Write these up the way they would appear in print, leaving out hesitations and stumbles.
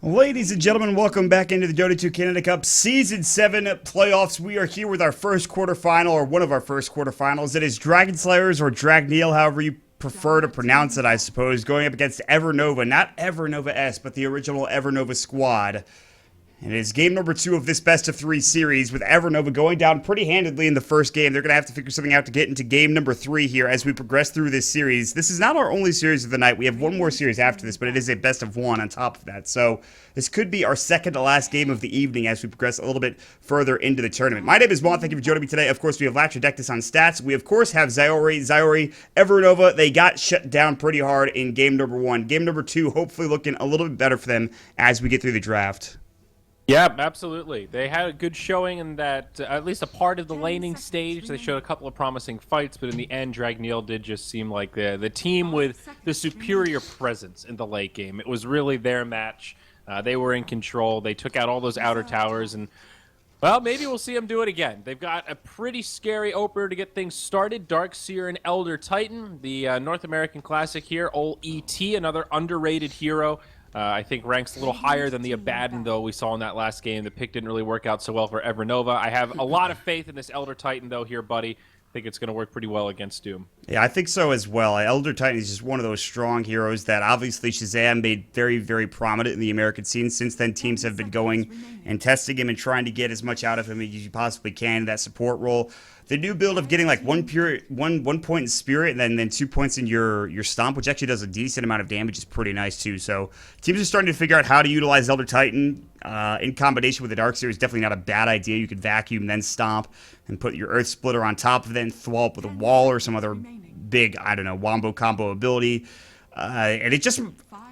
Ladies and gentlemen, welcome back into the Dota 2 Canada Cup Season 7 playoffs. We are here with our first quarterfinal, or one of our first quarterfinals. It is Dragon Slayers, or Dragneel, however you prefer to pronounce it, I suppose, going up against Evernova. Not Evernova S, but the original Evernova squad. And it is game number 2 of this best-of-3 series, with Evernova going down pretty handedly in the first game. They're going to have to figure something out to get into game number 3 here as we progress through this series. This is not our only series of the night. We have one more series after this, but it is a best-of-1 on top of that. So this could be our second-to-last game of the evening as we progress a little bit further into the tournament. My name is Juan. Thank you for joining me today. Of course, we have Latrodectus on stats. We, of course, have Zyori, Evernova. They got shut down pretty hard in game number 1. Game number 2, hopefully looking a little bit better for them as we get through the draft. Yeah, absolutely. They had a good showing in that, at least a part of the laning stage. They showed a couple of promising fights, but in the end, Dragneel did just seem like the team with the superior presence in the late game. It was really their match. They were in control. They took out all those outer towers, and, well, maybe we'll see them do it again. They've got a pretty scary opener to get things started. Darkseer and Elder Titan, the North American Classic here. Ol ET, another underrated hero. I think ranks a little higher than the Abaddon, though, we saw in that last game. The pick didn't really work out so well for Evernova. I have a lot of faith in this Elder Titan, though, here, buddy. I think it's going to work pretty well against Doom. Yeah, I think so as well. Elder Titan is just one of those strong heroes that obviously Shazam made very, very prominent in the American scene. Since then, teams have been going and testing him and trying to get as much out of him as you possibly can in that support role. The new build of getting like one point in spirit and then 2 points in your stomp, which actually does a decent amount of damage, is pretty nice too. So teams are starting to figure out how to utilize Elder Titan in combination with the Darkseer. Is definitely not a bad idea. You could vacuum, then stomp, and put your Earth Splitter on top of it and thwomp with a wall or some other big, I don't know, wombo combo ability. And it just...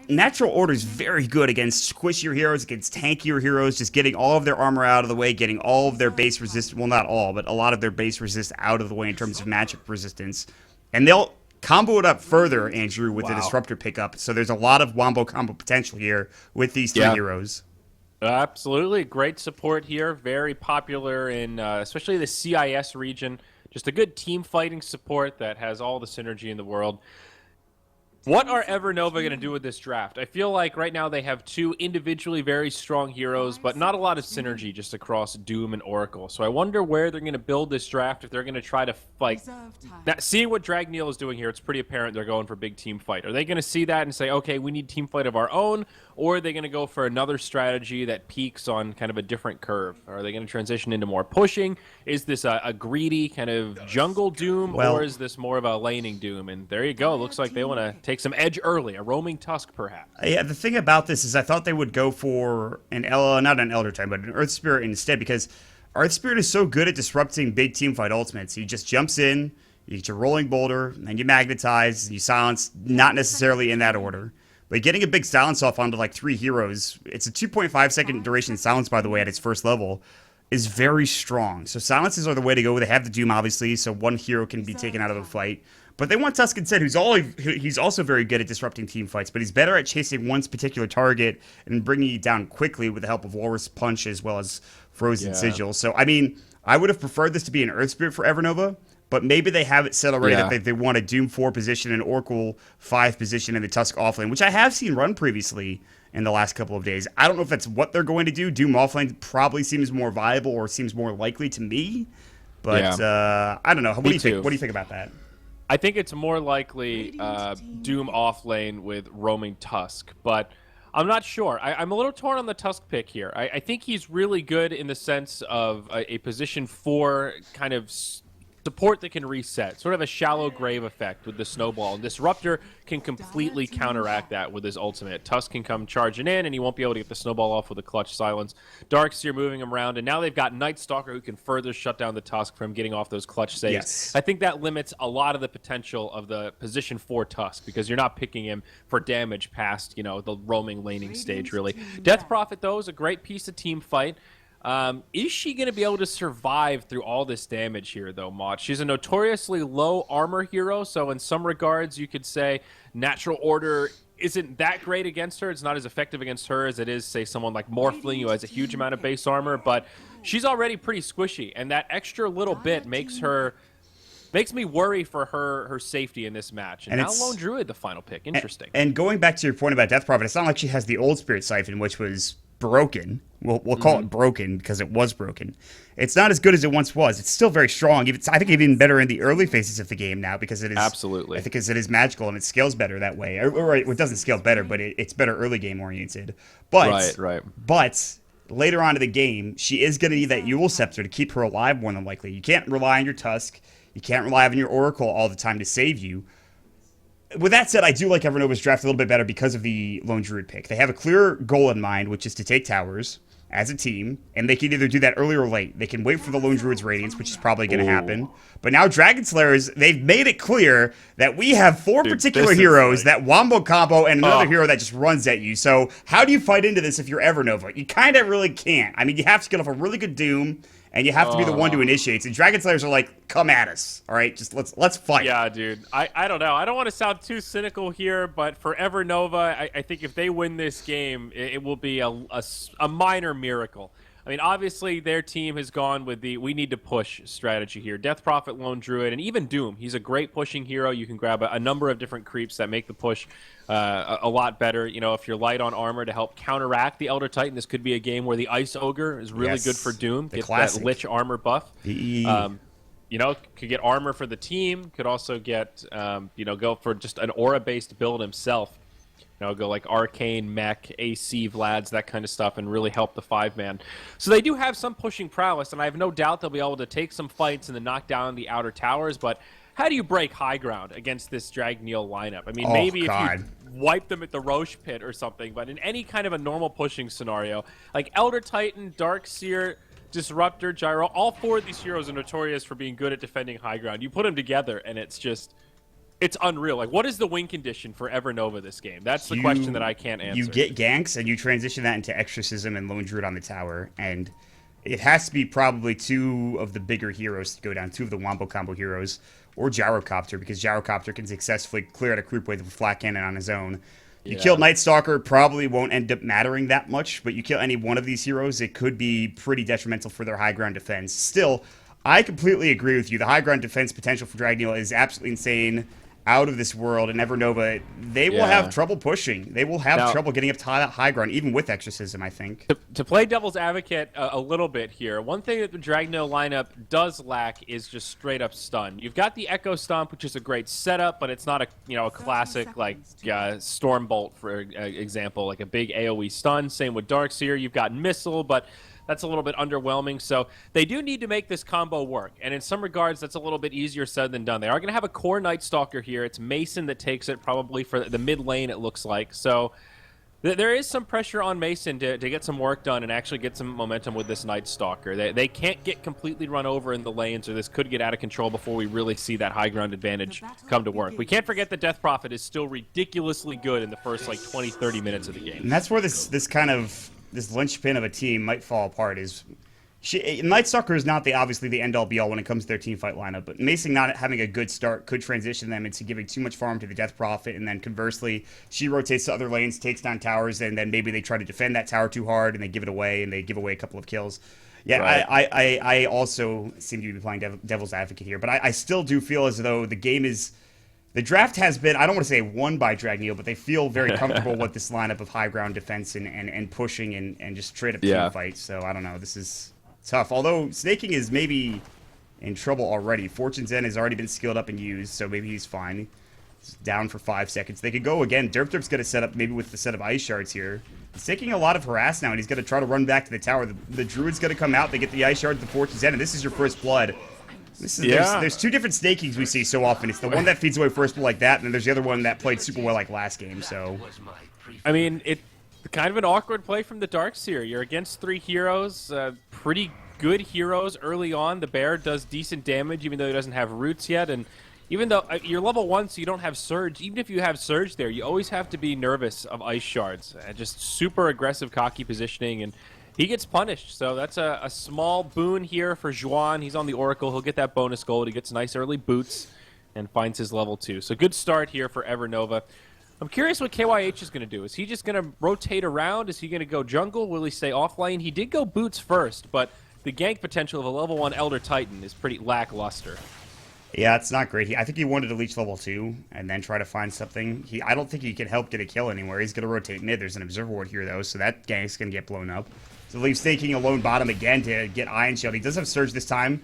Natural Order is very good against squishier heroes, against tankier heroes, just getting all of their armor out of the way, getting all of their base resist, well, not all, but a lot of their base resist out of the way in terms of magic resistance. And they'll combo it up further, Andrew, with the Disruptor pickup. So there's a lot of wombo combo potential here with these three heroes. Absolutely. Great support here. Very popular in especially the CIS region. Just a good team fighting support that has all the synergy in the world. What are Evernova going to do with this draft? I feel like right now they have two individually very strong heroes, but not a lot of synergy just across Doom and Oracle. So I wonder where they're going to build this draft, if they're going to try to fight. Seeing what Dragneel is doing here, it's pretty apparent they're going for big team fight. Are they going to see that and say, okay, we need team fight of our own? Or are they going to go for another strategy that peaks on kind of a different curve? Are they going to transition into more pushing? Is this a greedy kind of jungle Doom, or is this more of a laning Doom? And there you go. Looks like they want to take some edge early, a roaming Tusk perhaps. Yeah, the thing about this is I thought they would go for not an Elder Titan, but an Earth Spirit instead, because Earth Spirit is so good at disrupting big team fight ultimates. He just jumps in, you get your rolling boulder, and then you magnetize, and you silence, not necessarily in that order. But getting a big silence off onto like 3 heroes, it's a 2.5 second duration silence, by the way, at its first level, is very strong. So silences are the way to go. They have the Doom, obviously, so one hero can be taken out of a fight. But they want Tusk instead, he's also very good at disrupting team fights, but he's better at chasing one particular target and bringing it down quickly with the help of Walrus Punch as well as Frozen Sigil. So, I mean, I would have preferred this to be an Earth Spirit for Evernova, but maybe they have it set already that they want a Doom 4 position and Oracle 5 position in the Tusk offlane, which I have seen run previously in the last couple of days. I don't know if that's what they're going to do. Doom offlane probably seems more viable or seems more likely to me, but I don't know. What do you think? What do you think about that? I think it's more likely Doom offlane with roaming Tusk, but I'm not sure. I'm a little torn on the Tusk pick here. I think he's really good in the sense of a position 4 kind of support that can reset, sort of a shallow grave effect with the snowball. And Disruptor can completely counteract that with his ultimate. Tusk can come charging in, and he won't be able to get the snowball off with a clutch silence. Darkseer moving him around, and now they've got Night Stalker who can further shut down the Tusk from getting off those clutch saves. Yes. I think that limits a lot of the potential of the position 4 Tusk, because you're not picking him for damage past, you know, the roaming laning stage, really. Death Prophet, though, is a great piece of team fight. Is she going to be able to survive through all this damage here, though, Mott? She's a notoriously low armor hero, so in some regards, you could say Natural Order isn't that great against her. It's not as effective against her as it is, say, someone like Morphling, who has a huge amount of base armor, but she's already pretty squishy, and that extra little bit makes her makes me worry for her safety in this match. And now it's Lone Druid, the final pick. Interesting. And going back to your point about Death Prophet, it's not like she has the old Spirit Siphon, which was broken. We'll call it broken because it was broken. It's not as good as it once was. It's still very strong. I think even better in the early phases of the game now because it is Absolutely. I think because it is magical and it scales better that way. Or it doesn't scale better, but it's better early game oriented. But Right. But later on in the game, she is going to need that Yule Scepter to keep her alive more than likely. You can't rely on your Tusk. You can't rely on your Oracle all the time to save you. With that said, I do like Evernova's draft a little bit better because of the Lone Druid pick. They have a clear goal in mind, which is to take towers as a team, and they can either do that early or late. They can wait for the Lone Druid's Radiance, which is probably going to happen. But now Dragon Slayers, they've made it clear that we have four particular heroes, that Wombo combo and another hero that just runs at you. So how do you fight into this if you're Evernova? You kind of really can't. I mean, you have to get off a really good Doom, and you have to be the one to initiate. And Dragon Slayers are like, come at us, all right? Just let's fight. Yeah, dude. I don't know. I don't want to sound too cynical here, but for Evernova, I think if they win this game, it will be a minor miracle. I mean, obviously, their team has gone with the we need to push strategy here. Death Prophet, Lone Druid, and even Doom. He's a great pushing hero. You can grab a number of different creeps that make the push a lot better. You know, if you're light on armor to help counteract the Elder Titan, this could be a game where the Ice Ogre is really good for Doom. Get that Lich armor buff. You know, could get armor for the team. Could also get, go for just an aura-based build himself. You know, go like Arcane, Mech, AC, Vlads, that kind of stuff, and really help the 5-man. So they do have some pushing prowess, and I have no doubt they'll be able to take some fights and then knock down the outer towers, but how do you break high ground against this Dragneel lineup? I mean, maybe if you wipe them at the Roche pit or something, but in any kind of a normal pushing scenario, like Elder Titan, Darkseer, Disruptor, Gyro, all four of these heroes are notorious for being good at defending high ground. You put them together, and it's unreal. Like, what is the win condition for Evernova this game? That's the question that I can't answer. You get ganks, and you transition that into Exorcism and Lone Druid on the tower, and it has to be probably two of the bigger heroes to go down, two of the Wombo combo heroes, or Gyrocopter, because Gyrocopter can successfully clear out a creep wave with a flat cannon on his own. You kill Night Stalker, probably won't end up mattering that much, but you kill any one of these heroes, it could be pretty detrimental for their high ground defense. Still, I completely agree with you. The high ground defense potential for Dragneel is absolutely insane, out of this world, and Evernova, they will have trouble pushing. They will have trouble getting up to high ground, even with Exorcism, I think. To play devil's advocate a little bit here, one thing that the Dragneel lineup does lack is just straight up stun. You've got the Echo Stomp, which is a great setup, but it's not a classic like Stormbolt, for example, like a big AoE stun. Same with Darkseer. You've got Missile, but that's a little bit underwhelming. So they do need to make this combo work. And in some regards, that's a little bit easier said than done. They are going to have a core Night Stalker here. It's Mason that takes it probably for the mid lane, it looks like. So there is some pressure on Mason to get some work done and actually get some momentum with this Night Stalker. They can't get completely run over in the lanes, or this could get out of control before we really see that high ground advantage come to work. We can't forget that Death Prophet is still ridiculously good in the first like 20, 30 minutes of the game. And that's where this linchpin of a team might fall apart. Night Stalker is not obviously the end-all be-all when it comes to their team fight lineup, but Mason not having a good start could transition them into giving too much farm to the Death Prophet, and then conversely, she rotates to other lanes, takes down towers, and then maybe they try to defend that tower too hard, and they give it away, and they give away a couple of kills. Yeah, right. I also seem to be playing devil's advocate here, but I still do feel as though the game is... The draft has been, I don't want to say won by Dragneel, but they feel very comfortable with this lineup of high ground defense and pushing and just straight up team fights. So I don't know. This is tough. Although Snaking is maybe in trouble already. Fortune's End has already been skilled up and used, so maybe he's fine. He's down for 5 seconds. They could go again. Derp's going to set up maybe with the set of Ice Shards here. He's taking a lot of harass now, and he's going to try to run back to the tower. The Druid's going to come out. They get the Ice Shard, the Fortune's End, and this is your first blood. There's two different Snakings we see so often. It's the one that feeds away first blood like that, and then there's the other one that played super well like last game. So, I mean, it's kind of an awkward play from the Darkseer. You're against 3 heroes, pretty good heroes early on. The Bear does decent damage, even though he doesn't have roots yet, and even though you're level 1, so you don't have Surge. Even if you have Surge there, you always have to be nervous of Ice Shards. Just super aggressive, cocky positioning, and he gets punished, so that's a small boon here for Juan. He's on the Oracle. He'll get that bonus gold. He gets nice early boots and finds his level 2. So good start here for Evernova. I'm curious what KYH is going to do. Is he just going to rotate around? Is he going to go jungle? Will he stay offlane? He did go boots first, but the gank potential of a level 1 Elder Titan is pretty lackluster. Yeah, it's not great. I think he wanted to reach level 2 and then try to find something. I don't think he can help get a kill anywhere. He's going to rotate mid. There's an Observer Ward here, though, so that gank's going to get blown up. So leaves taking a lone bottom again to get Iron Shield. He does have Surge this time,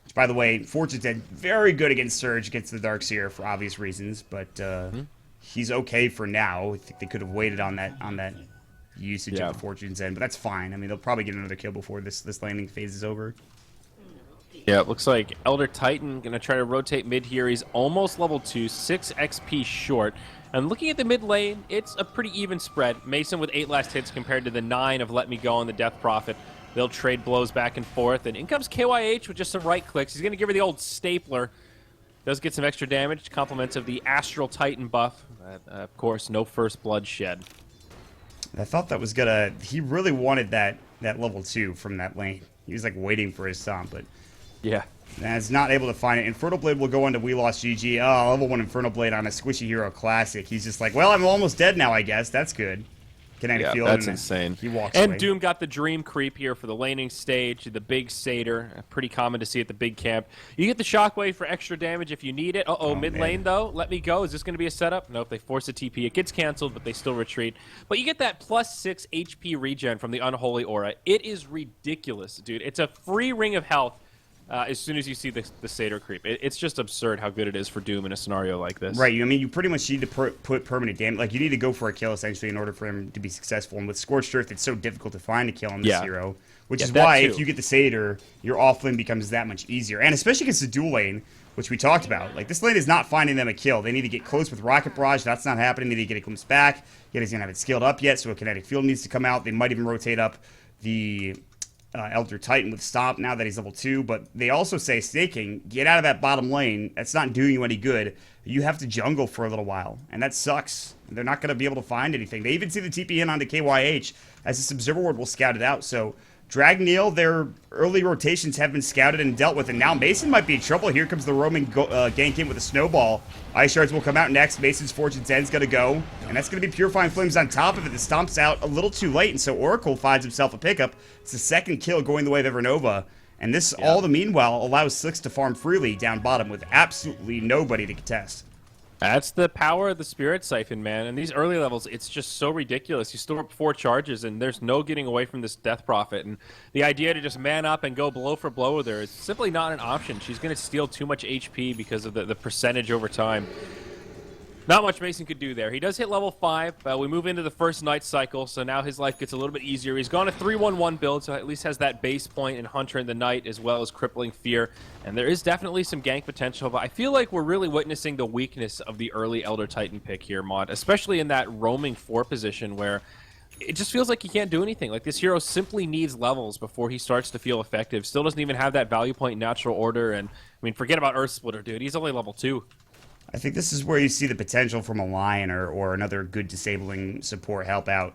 which, by the way, Fortune's Dead, very good against Surge, against the Darkseer for obvious reasons, but he's okay for now. I think they could have waited on that usage of the Fortune's End, but that's fine. I mean, they'll probably get another kill before this landing phase is over. Yeah, it looks like Elder Titan going to try to rotate mid here. He's almost level 2, 6 XP short. And looking at the mid lane, it's a pretty even spread. Mason with 8 last hits compared to the 9 of Let Me Go and the Death Prophet. They'll trade blows back and forth. And in comes KYH with just some right clicks. He's going to give her the old stapler. Does get some extra damage, compliments of the Astral Titan buff. Of course, no first blood shed. I thought that was gonna... He really wanted that level 2 from that lane. He was like waiting for his stomp, but... Yeah. And is not able to find it. Infernal Blade will go into We Lost GG. Oh, level 1 Infernal Blade on a Squishy Hero Classic. He's just like, well, I'm almost dead now, I guess. That's good. Kinetic field. That's insane. He walks and away. Doom got the Dream Creep here for the laning stage, the big Satyr. Pretty common to see at the big camp. You get the Shockwave for extra damage if you need it. Mid lane, though. Let Me Go. Is this going to be a setup? Nope, they force a TP. It gets canceled, but they still retreat. But you get that +6 HP regen from the Unholy Aura. It is ridiculous, dude. It's a free ring of health. As soon as you see the Satyr creep. It's just absurd how good it is for Doom in a scenario like this. Right, I mean, you pretty much need to put permanent damage. Like, you need to go for a kill, essentially, in order for him to be successful. And with Scorched Earth, it's so difficult to find a kill on this hero. Which is why, if you get the Satyr, your off-lane becomes that much easier. And especially against the dual lane, which we talked about. Like, this lane is not finding them a kill. They need to get close with Rocket Barrage. That's not happening. They need to get a glimpse back. Yet he's going to have it scaled up yet, so a Kinetic Field needs to come out. They might even rotate up the... Elder Titan with Stomp now that he's level 2, but they also say, Staking, get out of that bottom lane. That's not doing you any good. You have to jungle for a little while, and that sucks. They're not going to be able to find anything. They even see the TP in onto KYH, as this Observer Ward will scout it out. So, Dragneel, their early rotations have been scouted and dealt with, and now Mason might be in trouble. Here comes the roaming gank in with a snowball. Ice Shards will come out next. Mason's Fortune's End's going to go, and that's going to be Purifying Flames on top of it. The Stomp's out a little too late, and so Oracle finds himself a pickup. It's the second kill going the way of Evernova, and this, all the meanwhile, allows Slicks to farm freely down bottom with absolutely nobody to contest. That's the power of the Spirit Siphon, man. And these early levels, it's just so ridiculous. You store up 4 charges, and there's no getting away from this Death Prophet. And the idea to just man up and go blow for blow with her is simply not an option. She's going to steal too much HP because of the percentage over time. Not much Mason could do there. He does hit level 5. We move into the first night cycle, so now his life gets a little bit easier. He's gone a 3-1-1 build, so at least has that base point in Hunter in the Night, as well as Crippling Fear. And there is definitely some gank potential, but I feel like we're really witnessing the weakness of the early Elder Titan pick here, Mod, especially in that roaming 4 position where it just feels like he can't do anything. Like, this hero simply needs levels before he starts to feel effective. Still doesn't even have that value point in Natural Order, and, I mean, forget about Earth Splitter, dude. He's only level 2. I think this is where you see the potential from a Lion or another good disabling support help out.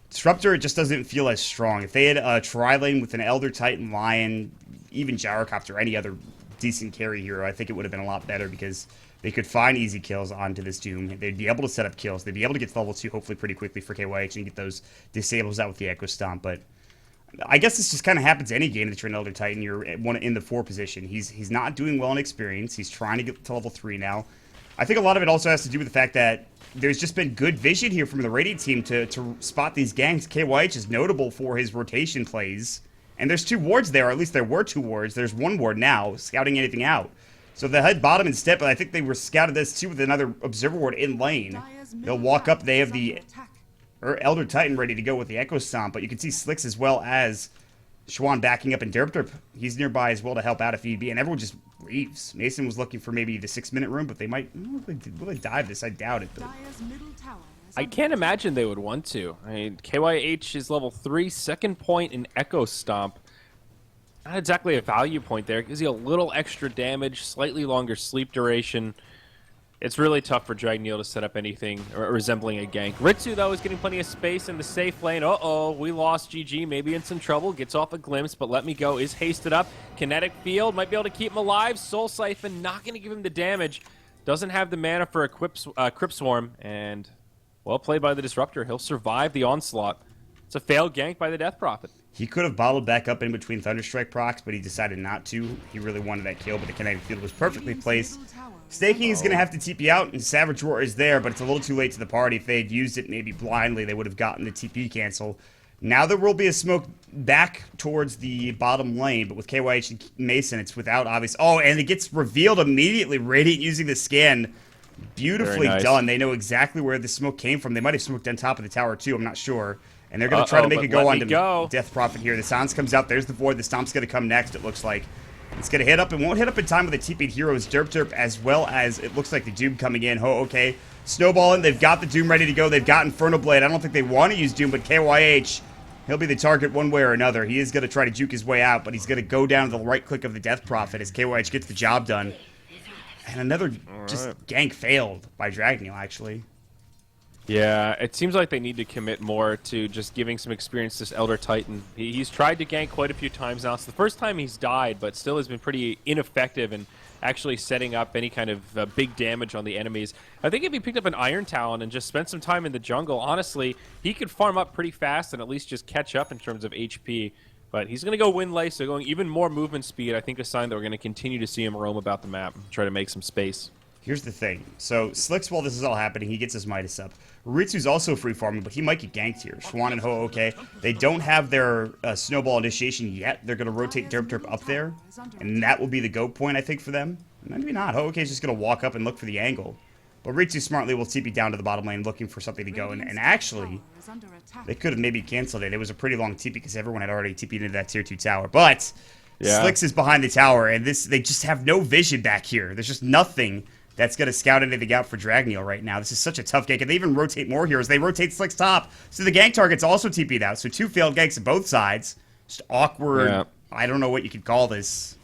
Disruptor just doesn't feel as strong. If they had a tri-lane with an Elder Titan, Lion, even Gyrocopter, or any other decent carry hero, I think it would have been a lot better because they could find easy kills onto this Doom. They'd be able to set up kills. They'd be able to get to level 2 hopefully pretty quickly for KYH and get those disables out with the Echo Stomp. But I guess this just kind of happens any game that you're an Elder Titan. You're in the 4 position. He's not doing well in experience. He's trying to get to level 3 now. I think a lot of it also has to do with the fact that there's just been good vision here from the Radiant team to spot these ganks. KYH is notable for his rotation plays. And there's 2 wards there, or at least there were 2 wards. There's 1 ward now, scouting anything out. So they head bottom instead, but I think they were scouted this too with another Observer Ward in lane. They'll walk up, they have the Elder Titan ready to go with the Echo Stomp, but you can see Slicks as well as Schwan backing up, and Derp, he's nearby as well to help out if need be, and everyone just leaves. Mason was looking for maybe the 6-minute room, but they might... Will they dive this? I doubt it. But... I can't imagine they would want to. I mean, KYH is level 3, second point in Echo Stomp. Not exactly a value point there. Gives you a little extra damage, slightly longer sleep duration. It's really tough for Dragneel to set up anything resembling a gank. Ritsu, though, is getting plenty of space in the safe lane. We lost GG. Maybe in some trouble. Gets off a glimpse, but Let Me Go is hasted up. Kinetic Field might be able to keep him alive. Soul Siphon not going to give him the damage. Doesn't have the mana for a Crypt Swarm, and well played by the Disruptor. He'll survive the onslaught. It's a failed gank by the Death Prophet. He could have bottled back up in between Thunderstrike procs, but he decided not to. He really wanted that kill, but the kinetic field was perfectly placed. Staking is going to have to TP out, and Savage Roar is there, but it's a little too late to the party. If they had used it maybe blindly, they would have gotten the TP cancel. Now there will be a smoke back towards the bottom lane, but with KYH and Mason, it's without obvious... Oh, and it gets revealed immediately. Radiant using the scan. Beautifully done. They know exactly where the smoke came from. They might have smoked on top of the tower, too. I'm not sure. And they're going to try to make it go on to Death Prophet here. The Silence comes out. There's the Void. The Stomp's going to come next, it looks like. It's going to hit up. It won't hit up in time with the TP'd heroes, Derp, as well as it looks like the Doom coming in. Oh, okay. Snowballing. They've got the Doom ready to go. They've got Infernal Blade. I don't think they want to use Doom, but KYH, he'll be the target one way or another. He is going to try to juke his way out, but he's going to go down to the right click of the Death Prophet as KYH gets the job done. And another just gank failed by Dragneel, actually. Yeah, it seems like they need to commit more to just giving some experience to this Elder Titan. He's tried to gank quite a few times now. It's the first time he's died, but still has been pretty ineffective in actually setting up any kind of big damage on the enemies. I think if he picked up an Iron Talon and just spent some time in the jungle, honestly, he could farm up pretty fast and at least just catch up in terms of HP. But he's going to go Windlay, so going even more movement speed, I think a sign that we're going to continue to see him roam about the map and try to make some space. Here's the thing. So Slicks, while this is all happening, he gets his Midas up. Ritsu's also free farming, but he might get ganked here. Schwan and Ho, okay. They don't have their Snowball initiation yet. They're going to rotate Derp up there, and that will be the go point, I think, for them. Maybe not. Ho, okay is just going to walk up and look for the angle. But Ritsu smartly will TP down to the bottom lane looking for something to go. And actually, they could have maybe canceled it. It was a pretty long TP because everyone had already TP'd into that tier 2 tower. But Slicks is behind the tower, and they just have no vision back here. There's just nothing that's going to scout anything out for Dragneel right now. This is such a tough gank. And they even rotate more heroes. They rotate Slick's top. So the gank target's also TP'd out. So 2 failed ganks on both sides. Just awkward. Yeah. I don't know what you could call this.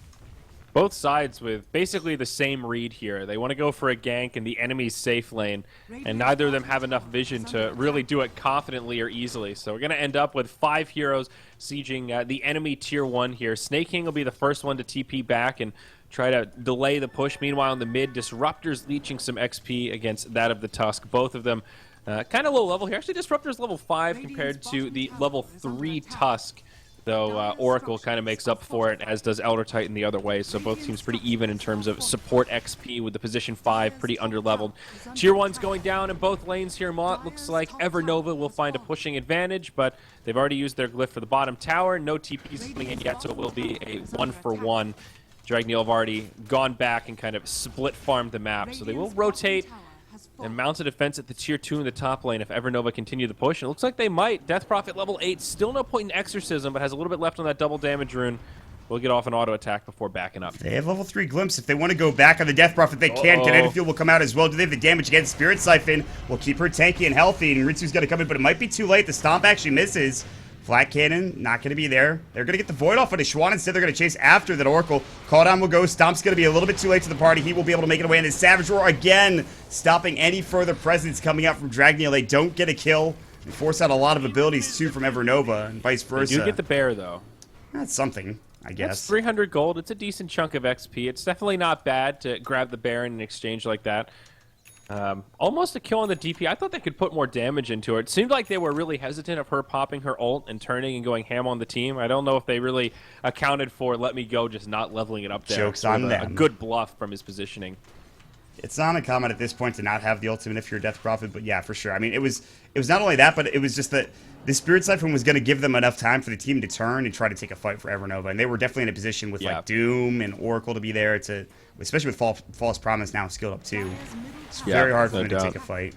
Both sides with basically the same read here. They want to go for a gank in the enemy's safe lane, and neither of them have enough vision to really do it confidently or easily. So we're going to end up with 5 heroes sieging the enemy tier 1 here. Snake King will be the first one to TP back and try to delay the push. Meanwhile, in the mid, Disruptor's leeching some XP against that of the Tusk. Both of them kind of low level here. Actually, Disruptor's level 5 compared to the level 3 Tusk. Though Oracle kind of makes up for it, as does Elder Titan the other way. So both teams pretty even in terms of support XP, with the position 5 pretty underleveled. Tier 1's going down in both lanes here. Mott looks like Evernova will find a pushing advantage, but they've already used their glyph for the bottom tower. No TPs coming in yet, so it will be a 1-for-1. Dragneel have already gone back and kind of split farmed the map, so they will rotate and mount a defense at the tier 2 in the top lane if Evernova continue the push. And it looks like they might. Death Prophet level 8, still no point in Exorcism, but has a little bit left on that double damage rune. We'll get off an auto attack before backing up. They have level 3 Glimpse. If they want to go back on the Death Prophet, they can. Kinetic Fuel will come out as well. Do they have the damage against Spirit Siphon? Will keep her tanky and healthy, and Ritsu's going to come in, but it might be too late. The Stomp actually misses. Flat Cannon, not going to be there. They're going to get the Void off on a Schwan. Instead, they're going to chase after that Oracle. Call down will go. Stomp's going to be a little bit too late to the party. He will be able to make it away. And his Savage Roar again, stopping any further presence coming out from Dragneel. They don't get a kill. They force out a lot of abilities, too, from Evernova, and vice versa. You get the bear, though. That's something, I guess. That's 300 gold. It's a decent chunk of XP. It's definitely not bad to grab the bear in an exchange like that. Almost a kill on the DP. I thought they could put more damage into it. It seemed like they were really hesitant of her popping her ult and turning and going ham on the team. I don't know if they really accounted for Let Me Go just not leveling it up there. Joke's on them. A good bluff from his positioning. It's not uncommon at this point to not have the ultimate if you're a Death Prophet, but yeah, for sure. I mean, it was not only that, but it was just that the Spirit Siphon was going to give them enough time for the team to turn and try to take a fight for Evernova, and they were definitely in a position with like Doom and Oracle to be there to, especially with False Promise now skilled up too. It's very hard for them to take a fight.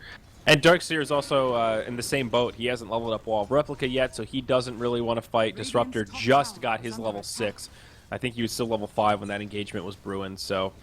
And Darkseer is also in the same boat. He hasn't leveled up Wall of Replica yet, so he doesn't really want to fight. Disruptor just got his level 6. I think he was still level 5 when that engagement was brewing, so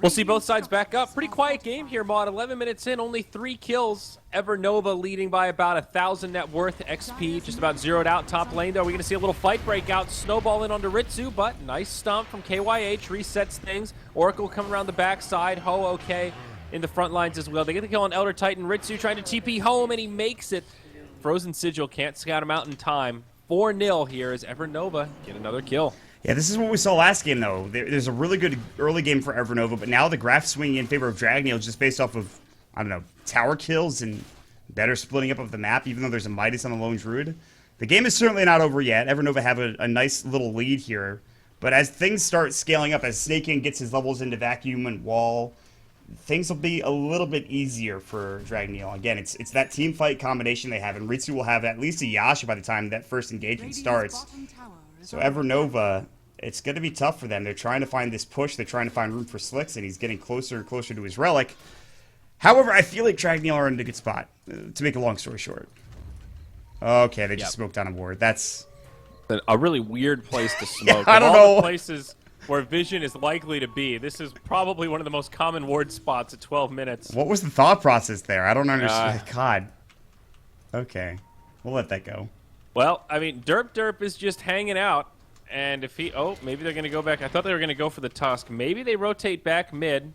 we'll see both sides back up. Pretty quiet game here, Mod. 11 minutes in, only 3 kills. Evernova leading by about 1,000 net worth XP, just about zeroed out top lane, though. We're going to see a little fight break out. Snowball in onto Ritsu, but nice stomp from KYH, resets things. Oracle coming around the backside. Ho, okay, in the front lines as well. They get the kill on Elder Titan. Ritsu trying to TP home, and he makes it. Frozen Sigil can't scout him out in time. 4-0 here as Evernova get another kill. Yeah, this is what we saw last game, though. There's a really good early game for Evernova, but now the graph swinging in favor of Dragneel just based off of, I don't know, tower kills and better splitting up of the map, even though there's a Midas on the Lone Druid. The game is certainly not over yet. Evernova have a nice little lead here. But as things start scaling up, as Snake King gets his levels into Vacuum and Wall, things will be a little bit easier for Dragneel. Again, it's that team fight combination they have, and Ritsu will have at least a Yasha by the time that first engagement starts. So Evernova, it's going to be tough for them. They're trying to find this push. They're trying to find room for Slicks, and he's getting closer and closer to his Relic. However, I feel like Dragneel are in a good spot, to make a long story short. Okay, they just smoked on a ward. That's a really weird place to smoke. I don't of all know. the places where vision is likely to be, this is probably one of the most common ward spots at 12 minutes. What was the thought process there? I don't understand. God. Okay. We'll let that go. Well, I mean, Derp is just hanging out. And if he... Oh, maybe they're going to go back. I thought they were going to go for the Tusk. Maybe they rotate back mid.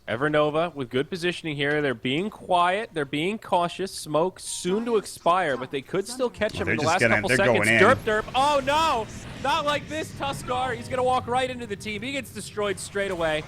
Evernova with good positioning here. They're being quiet. They're being cautious. Smoke soon to expire, but they could still catch him in the last couple seconds. Derp. Oh, no. Not like this, Tuskar. He's going to walk right into the team. He gets destroyed straight away.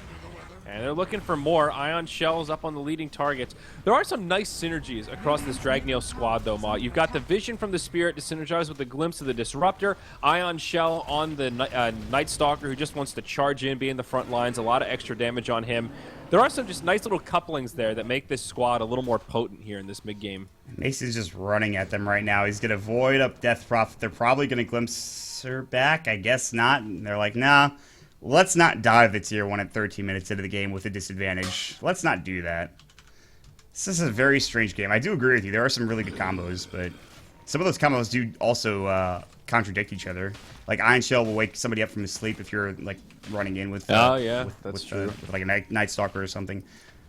And they're looking for more. Ion Shells up on the leading targets. There are some nice synergies across this Dragneel squad, though, Ma. You've got the Vision from the Spirit to synergize with the Glimpse of the Disruptor. Ion Shell on the Night Stalker, who just wants to charge in, be in the front lines. A lot of extra damage on him. There are some just nice little couplings there that make this squad a little more potent here in this mid-game. Mason's just running at them right now. He's going to void up Death Prophet. They're probably going to glimpse her back. I guess not. And they're like, nah, let's not dive the tier 1 at 13 minutes into the game with a disadvantage. Let's not do that. This is a very strange game. I do agree with you. There are some really good combos, but some of those combos do also contradict each other. Like Iron Shell will wake somebody up from his sleep if you're like running in with that's true. With like a Night Stalker or something.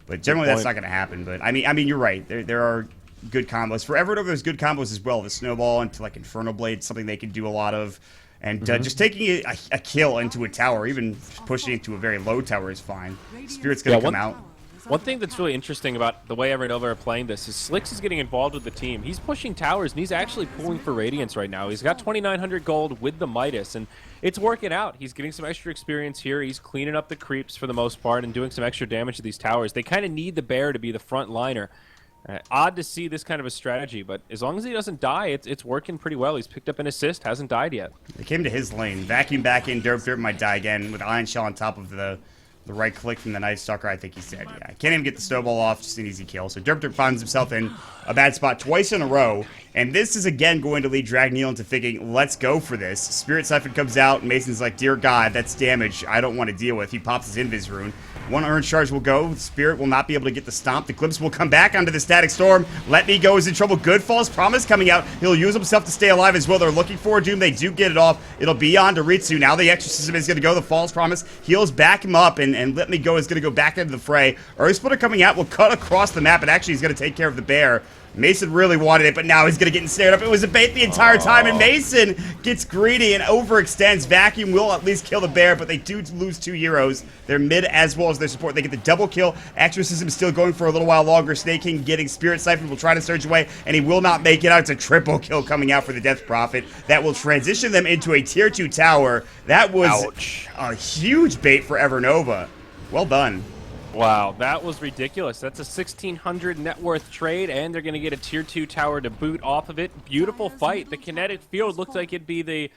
But generally that's not going to happen. But I mean you're right. There are good combos. For Evernova, there's good combos as well. The Snowball into like Infernal Blade, something they can do a lot of. And just taking a kill into a tower, even pushing it to a very low tower is fine. Spirit's going to come out. One thing that's really interesting about the way Evernova are playing this is Slicks is getting involved with the team. He's pushing towers, and he's actually pulling for Radiance right now. He's got 2,900 gold with the Midas, and it's working out. He's getting some extra experience here. He's cleaning up the creeps for the most part and doing some extra damage to these towers. They kind of need the bear to be the front liner. Odd to see this kind of a strategy, but as long as he doesn't die, it's working pretty well. He's picked up an assist, hasn't died yet. They came to his lane. Vacuum back in. Derp might die again with Iron Shell on top of the right click from the Night Stalker. I think he's dead. Yeah, can't even get the snowball off. Just an easy kill. So Derp finds himself in a bad spot twice in a row. And this is again going to lead Dragneel into thinking, let's go for this. Spirit Siphon comes out. And Mason's like, dear God, that's damage I don't want to deal with. He pops his Invis rune. One Urn Charge will go. Spirit will not be able to get the stomp. The Glimpse will come back onto the Static Storm. Let Me Go is in trouble. Good False Promise coming out. He'll use himself to stay alive as well. They're looking for a Doom. They do get it off. It'll be on to Ritsu. Now the Exorcism is going to go. The False Promise heals back him up, and Let Me Go is going to go back into the fray. Earth Splitter coming out will cut across the map, and actually he's going to take care of the bear. Mason really wanted it, but now he's going to get ensnared up. It was a bait the entire time, and Mason gets greedy and overextends. Vacuum will at least kill the bear, but they do lose 2 heroes. They're mid as well as their support. They get the double kill. Exorcism is still going for a little while longer. Snake King getting Spirit Siphon will try to surge away, and he will not make it out. It's a triple kill coming out for the Death Prophet. That will transition them into a tier 2 tower. That was a huge bait for Evernova. Well done. Wow, that was ridiculous. That's a 1,600 net worth trade, and they're going to get a tier 2 tower to boot off of it. Beautiful fight. The kinetic field looked like it'd be the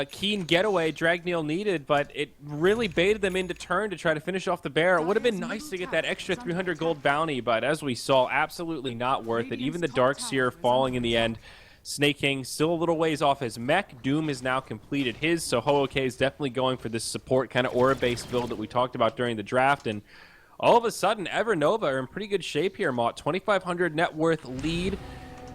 keen getaway Dragneel needed, but it really baited them into turn to try to finish off the bear. It would have been nice to get that extra 300 gold bounty, but as we saw, absolutely not worth it. Even the Dark Seer falling in the end. Snake King still a little ways off his mech. Doom has now completed his, so Ho-Ok is definitely going for this support kind of aura-based build that we talked about during the draft, and all of a sudden, Evernova are in pretty good shape here, Mott. 2,500 net worth lead.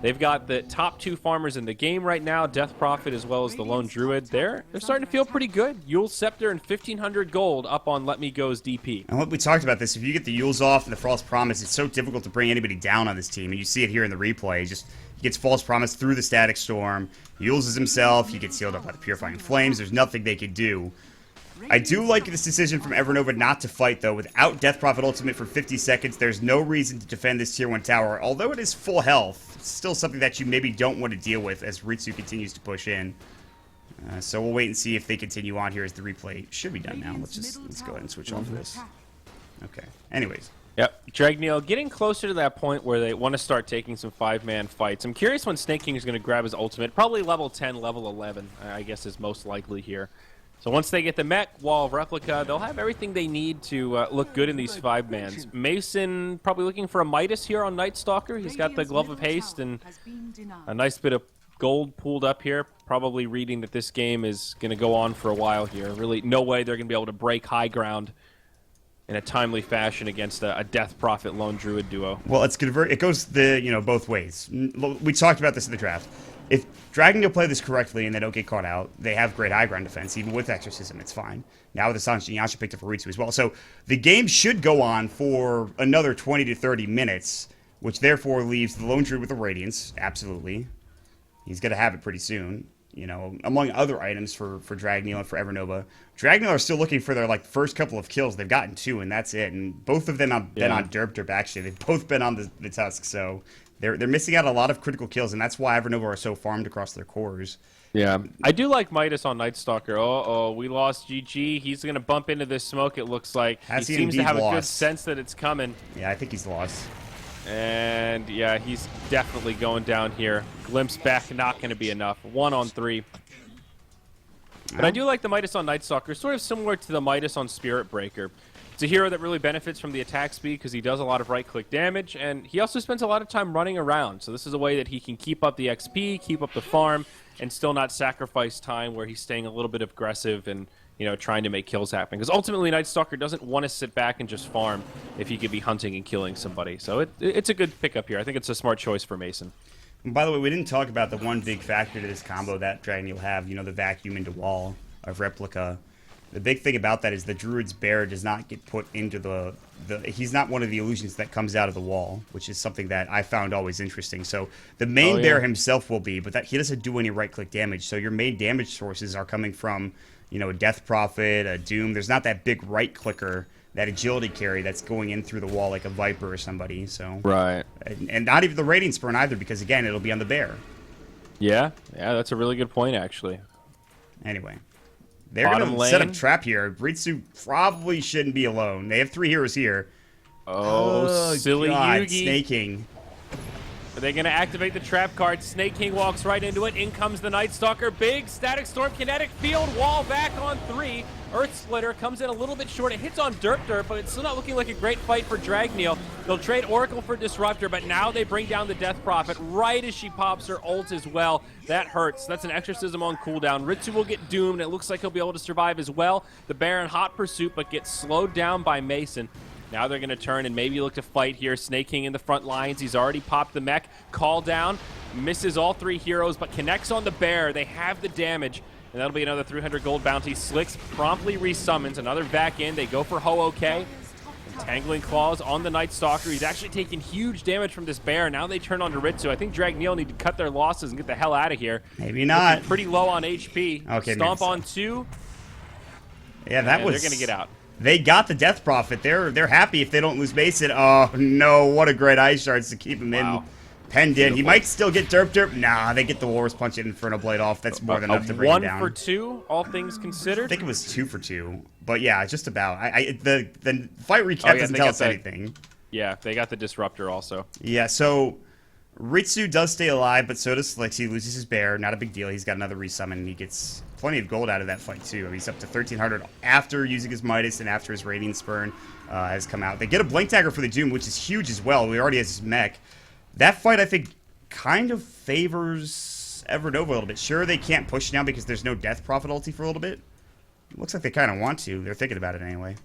They've got the top 2 farmers in the game right now, Death Prophet as well as the Lone Druid. They're starting to feel pretty good. Yule Scepter and 1,500 gold up on Let Me Go's DP. And what we talked about this, if you get the Yules off and the False Promise, it's so difficult to bring anybody down on this team. And you see it here in the replay. He gets False Promise through the Static Storm. He uses himself. He gets sealed up by the Purifying Flames. There's nothing they can do. I do like this decision from Evernova not to fight, though. Without Death Prophet Ultimate for 50 seconds, there's no reason to defend this Tier 1 tower. Although it is full health, it's still something that you maybe don't want to deal with as Ritsu continues to push in. So we'll wait and see if they continue on here as the replay should be done now. Let's go ahead and switch off of this. Okay. Anyways, Yep. Dragneel getting closer to that point where they want to start taking some 5-man fights. I'm curious when Snake King is going to grab his ultimate. Probably level 10, level 11, I guess is most likely here. So once they get the mech, wall of replica, they'll have everything they need to look good in these 5-mans. Mason probably looking for a Midas here on Night Stalker. He's got the Glove of Haste and a nice bit of gold pooled up here. Probably reading that this game is going to go on for a while here. Really, no way they're going to be able to break high ground in a timely fashion against a Death Prophet Lone Druid duo. Well, it goes both ways. We talked about this in the draft. If Dragneel play this correctly and they don't get caught out, they have great high ground defense. Even with Exorcism, it's fine. Now with Assange, Yasha picked up Faritsu as well. So the game should go on for another 20 to 30 minutes, which therefore leaves the Lone Druid with the Radiance. Absolutely. He's going to have it pretty soon. Among other items for Dragneel and for Evernova. Dragneel are still looking for their first couple of kills. They've gotten 2, and that's it. And both of them have been on Derp actually. They've both been on the Tusk, so they're missing out a lot of critical kills, and that's why Evernova are so farmed across their cores. Yeah, I do like Midas on Night Stalker. We lost GG. He's going to bump into this smoke, it looks like. He seems to have a good sense that it's coming. Yeah, I think he's lost. And yeah, he's definitely going down here. Glimpse back, not going to be enough. 1 on 3. But I do like the Midas on Night Stalker, sort of similar to the Midas on Spirit Breaker. It's a hero that really benefits from the attack speed because he does a lot of right-click damage, and he also spends a lot of time running around. So this is a way that he can keep up the XP, keep up the farm, and still not sacrifice time where he's staying a little bit aggressive and trying to make kills happen. Because ultimately, Night Stalker doesn't want to sit back and just farm if he could be hunting and killing somebody. So it's a good pickup here. I think it's a smart choice for Mason. And by the way, we didn't talk about the one big factor to this combo that Dragneel have, the vacuum into wall of replica. The big thing about that is the Druid's Bear does not get put into the he's not one of the illusions that comes out of the wall, which is something that I found always interesting. So the main bear himself will be, but that he doesn't do any right-click damage. So your main damage sources are coming from, a Death Prophet, a Doom. There's not that big right-clicker, that agility carry that's going in through the wall like a Viper or somebody. So right, and not even the Radiant Spurn either, because again, it'll be on the bear. Yeah, that's a really good point actually. Anyway. They're going to set up trap here. Ritsu probably shouldn't be alone. They have 3 heroes here. Oh, silly God, Yugi. Snake King. Are they going to activate the trap card? Snake King walks right into it. In comes the Night Stalker. Big Static Storm, Kinetic Field, wall back on 3. Earth Splitter comes in a little bit short. It hits on Derp, but it's still not looking like a great fight for Dragneel. They'll trade Oracle for Disruptor, but now they bring down the Death Prophet right as she pops her ult as well. That hurts. That's an Exorcism on cooldown. Ritsu will get doomed. It looks like he'll be able to survive as well. The Baron hot pursuit, but gets slowed down by Mason. Now they're going to turn and maybe look to fight here. Snake King in the front lines. He's already popped the mech. Call down. Misses all 3 heroes, but connects on the bear. They have the damage. And that'll be another 300 gold bounty. Slicks promptly resummons. Another back in. They go for Ho-OK. Entangling Claws on the Night Stalker. He's actually taking huge damage from this bear. Now they turn on to Ritsu. I think Dragneel need to cut their losses and get the hell out of here. Maybe not. Looking pretty low on HP. Okay, Stomp on 2. Yeah, they're going to get out. They got the Death Prophet. They're happy if they don't lose Mason. Oh, no. What a great Ice Shards to keep him in. Penned in. He might still get derp. Nah, they get the Walrus Punch and Inferno Blade off. That's more than enough to bring him down. 1 for 2, all things considered. I think it was 2 for 2. But yeah, just about. The fight recap doesn't tell us anything. Yeah, they got the Disruptor also. Yeah, so Ritsu does stay alive, but so does Slicks. He loses his bear. Not a big deal. He's got another resummon, and he gets plenty of gold out of that fight, too. He's up to 1,300 after using his Midas and after his Radiant Spurn has come out. They get a Blink Dagger for the Doom, which is huge as well. He already has his mech. That fight, I think, kind of favors Evernova a little bit. Sure, they can't push now because there's no Death Prophet ulti for a little bit. It looks like they kind of want to. They're thinking about it anyway.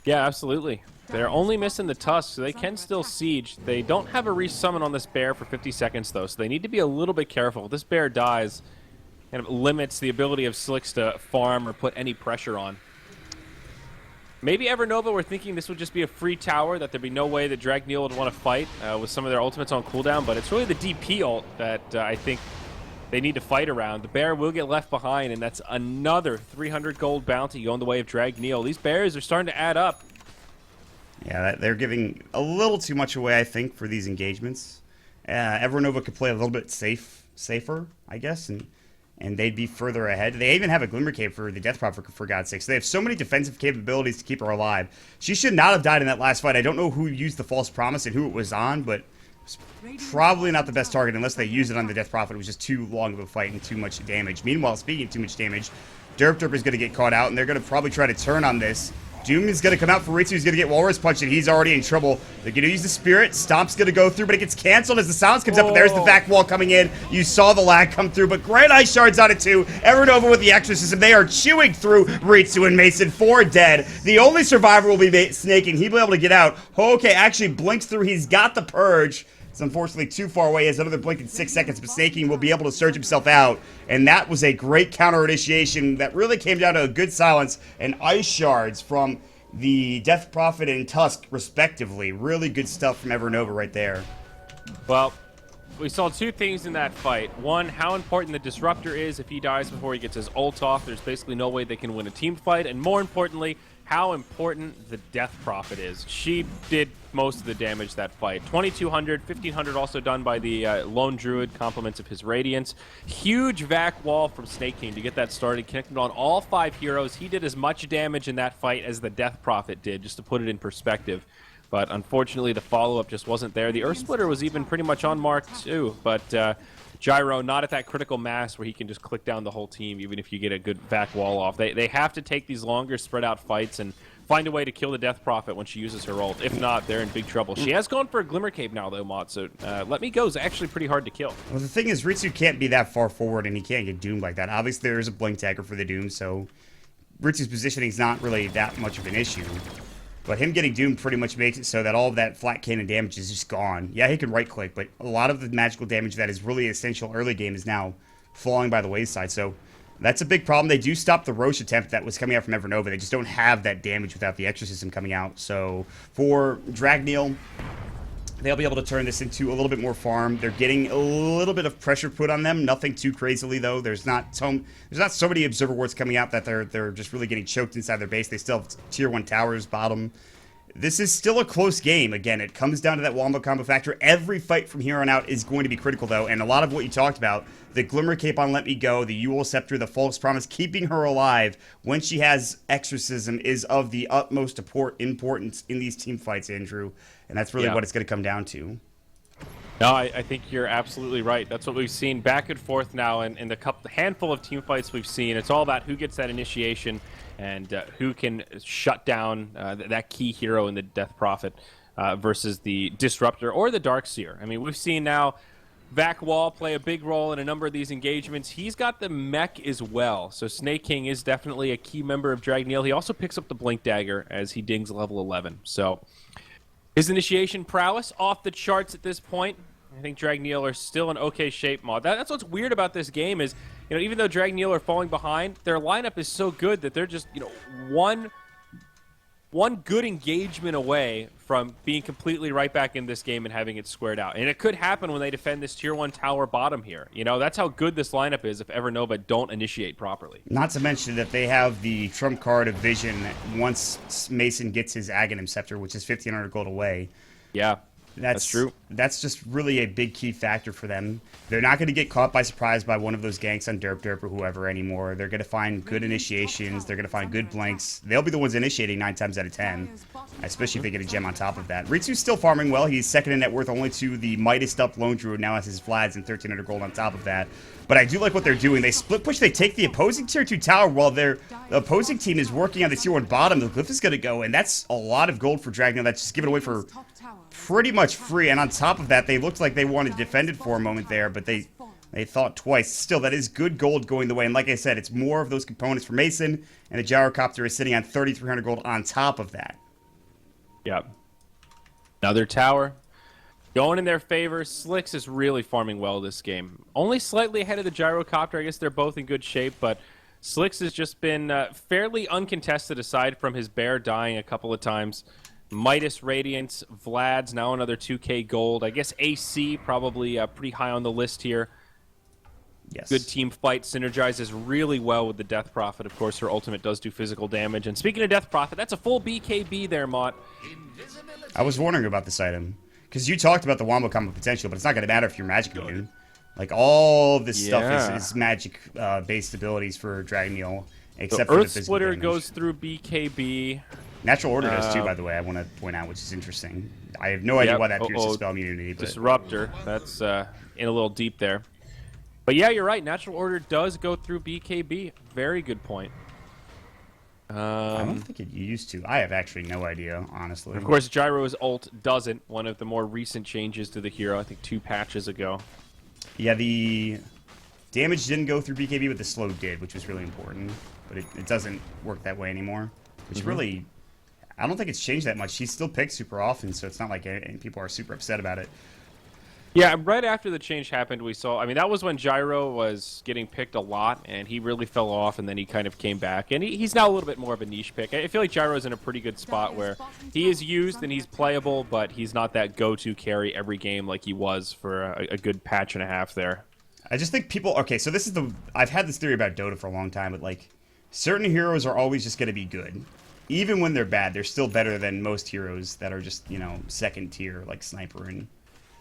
Yeah, absolutely. They're only missing the Tusk, so they can still siege. They don't have a resummon on this bear for 50 seconds, though, so they need to be a little bit careful. If this bear dies, kind of limits the ability of Slicks to farm or put any pressure on. Maybe Evernova were thinking this would just be a free tower, that there'd be no way that Dragneel would want to fight with some of their ultimates on cooldown, but it's really the DP ult that I think they need to fight around. The bear will get left behind, and that's another 300 gold bounty going the way of Dragneel. These bears are starting to add up. Yeah, they're giving a little too much away, I think, for these engagements. Evernova could play a little bit safer, I guess, and and they'd be further ahead. They even have a Glimmer Cape for the Death Prophet, for God's sakes. They have so many defensive capabilities to keep her alive. She should not have died in that last fight. I don't know who used the False Promise and who it was on, but it's probably not the best target unless they use it on the Death Prophet. It was just too long of a fight and too much damage. Meanwhile, speaking of too much damage, Derp is going to get caught out, and they're going to probably try to turn on this. Doom is going to come out for Ritsu. He's going to get Walrus Punch, and he's already in trouble. They're going to use the Spirit. Stomp's going to go through, but it gets canceled as the silence comes up. But there's the back wall coming in. You saw the lag come through, but great Ice Shards on it too. Evernova with the Exorcism. They are chewing through Ritsu and Mason. 4 dead. The only survivor will be Snaking. He'll be able to get out. Okay, actually blinks through. He's got the Purge. It's unfortunately too far away. He has another blink in 6 seconds, but Snaking will be able to surge himself out. And that was a great counter initiation that really came down to a good silence and Ice Shards from the Death Prophet and Tusk, respectively. Really good stuff from Evernova right there. Well, we saw 2 things in that fight. One, how important the Disruptor is. If he dies before he gets his ult off, there's basically no way they can win a team fight. And more importantly, how important the Death Prophet is. She did most of the damage that fight. 2,200, 1,500 also done by the Lone Druid, compliments of his Radiance. Huge vac wall from Snake King to get that started, connected on all 5 heroes. He did as much damage in that fight as the Death Prophet did, just to put it in perspective. But unfortunately, the follow-up just wasn't there. The Earth Splitter was even pretty much on mark too, but Gyro not at that critical mass where he can just click down the whole team, even if you get a good vac wall off. They have to take these longer, spread-out fights and find a way to kill the Death Prophet when she uses her ult. If not, they're in big trouble. She has gone for a Glimmer Cape now, though, Mott, so Let Me Go is actually pretty hard to kill. Well, the thing is, Ritsu can't be that far forward, and he can't get doomed like that. Obviously, there is a blink tagger for the doom, so Ritsu's positioning is not really that much of an issue. But him getting doomed pretty much makes it so that all of that flat cannon damage is just gone. Yeah, he can right-click, but a lot of the magical damage that is really essential early game is now falling by the wayside. So that's a big problem. They do stop the Roche attempt that was coming out from Evernova. They just don't have that damage without the Exorcism coming out. So for Dragneel, they'll be able to turn this into a little bit more farm. They're getting a little bit of pressure put on them. Nothing too crazily, though. There's not so many Observer Wards coming out that they're just really getting choked inside their base. They still have Tier 1 towers bottom. This is still a close game. Again, it comes down to that wombo combo factor. Every fight from here on out is going to be critical, though, and a lot of what you talked about, the Glimmer Cape on Let Me Go, the Yule Scepter, the False Promise, keeping her alive when she has Exorcism is of the utmost importance in these team fights, Andrew, and that's really what it's going to come down to. No, I think you're absolutely right. That's what we've seen back and forth now in the handful of team fights we've seen. It's all about who gets that initiation and who can shut down that key hero in the Death Prophet versus the Disruptor or the Darkseer. I mean, we've seen now Vac Wall play a big role in a number of these engagements. He's got the mech as well, so Snake King is definitely a key member of Dragneel. He also picks up the Blink Dagger as he dings level 11. So his initiation prowess off the charts at this point. I think Dragneel are still in okay shape, Maud. That's what's weird about this game is, even though Dragneel are falling behind, their lineup is so good that they're just, one good engagement away from being completely right back in this game and having it squared out. And it could happen when they defend this Tier 1 tower bottom here. That's how good this lineup is if Evernova don't initiate properly. Not to mention that they have the trump card of Vision once Mason gets his Aghanim Scepter, which is 1,500 gold away. Yeah. That's true. That's just really a big key factor for them. They're not going to get caught by surprise by one of those ganks on Derp or whoever anymore. They're going to find good initiations. They're going to find good blanks. They'll be the ones initiating 9 times out of 10, especially if they get a gem on top of that. Ritsu's still farming well. He's second in net worth only to the Midas up Lone Druid. Now has his Vlads and 1,300 gold on top of that. But I do like what they're doing. They split push. They take the opposing Tier 2 tower while the opposing team is working on the Tier 1 bottom. The Glyph is going to go, and that's a lot of gold for Dragneel. That's just given away for pretty much free. And on top of that, they looked like they wanted to defend it for a moment there, but they thought twice. Still, that is good gold going the way. And like I said, it's more of those components for Mason, and the Gyrocopter is sitting on 3,300 gold on top of that. Yep. Another tower. Going in their favor. Slicks is really farming well this game. Only slightly ahead of the Gyrocopter. I guess they're both in good shape, but Slicks has just been fairly uncontested aside from his bear dying a couple of times. Midas Radiance, Vlad's now another 2k gold. I guess AC probably pretty high on the list here. Yes. Good team fight, synergizes really well with the Death Prophet. Of course, her ultimate does do physical damage. And speaking of Death Prophet, that's a full BKB there, Mott. I was wondering about this item, because you talked about the wombo combo potential, but it's not going to matter if you're magic immune. Like, all of this stuff Yeah. is magic-based abilities for Dragneel, except The for the Earth physical Splitter damage. goes through BKB. Natural Order does too, by the way, I want to point out, which is interesting. I have no idea Yep. why that pierces spell immunity, but... Disruptor. That's in a little deep there. But yeah, you're right. Natural Order does go through BKB. Very good point. I don't think it used to. I have actually no idea, honestly. Of course, Gyro's ult doesn't. One of the more recent changes to the hero, I think 2 patches ago. Yeah, the damage didn't go through BKB, but the slow did, which was really important. But it doesn't work that way anymore, which really... I don't think it's changed that much. She's still picked super often, so it's not like people are super upset about it. Yeah, right after the change happened, we saw... I mean, that was when Gyro was getting picked a lot, and he really fell off, and then he kind of came back. And he's now a little bit more of a niche pick. I feel like Gyro's in a pretty good spot where he is used and he's playable, but he's not that go-to carry every game like he was for a good patch and a half there. I just think people... Okay, so this is the... I've had this theory about Dota for a long time, but, like, certain heroes are always just going to be good. Even when they're bad, they're still better than most heroes that are just, you know, second tier, like Sniper and...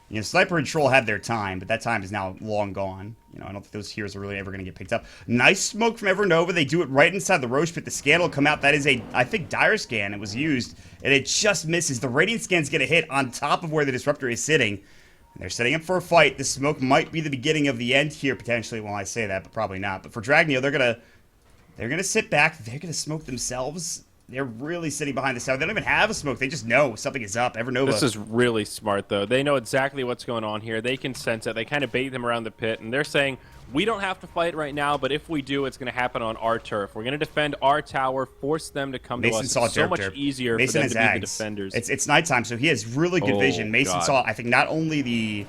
You know, Sniper and Troll had their time, but that time is now long gone. You know, I don't think those heroes are really ever going to get picked up. Nice smoke from Evernova. They do it right inside the Roche pit. The scan will come out. That is a, I think, Dire scan. It was used, and it just misses. The Radiant scan's going to hit on top of where the Disruptor is sitting. And they're setting up for a fight. The smoke might be the beginning of the end here, potentially, while I say that, but probably not. But for Dragneel, they're gonna sit back. They're going to smoke themselves. They're really sitting behind the tower. They don't even have a smoke. They just know something is up. Evernova. This is really smart, though. They know exactly what's going on here. They can sense it. They kind of bait them around the pit, and they're saying, we don't have to fight right now, but if we do, it's going to happen on our turf. We're going to defend our tower, force them to come to us. It's so much easier for them to be the defenders. It's nighttime, so he has really good vision. Mason saw, I think, not only the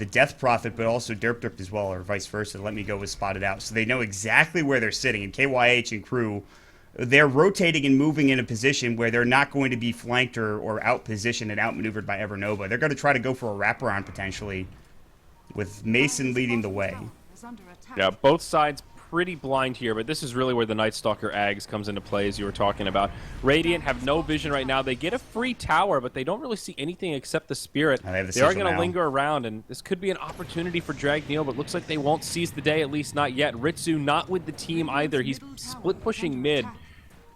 Death Prophet, but also Derp as well, or vice versa. Let Me Go was spotted out. So they know exactly where they're sitting, and KYH and crew... They're rotating and moving in a position where they're not going to be flanked or out-positioned and outmaneuvered by Evernova. They're going to try to go for a wraparound, potentially, with Mason leading the way. Yeah, both sides pretty blind here, but this is really where the Night Stalker Ags comes into play, as you were talking about. Radiant have no vision right now. They get a free tower, but they don't really see anything except the Spirit. They are going to linger around, and this could be an opportunity for Dragneel, but looks like they won't seize the day, at least not yet. Ritsu not with the team either. He's split pushing mid.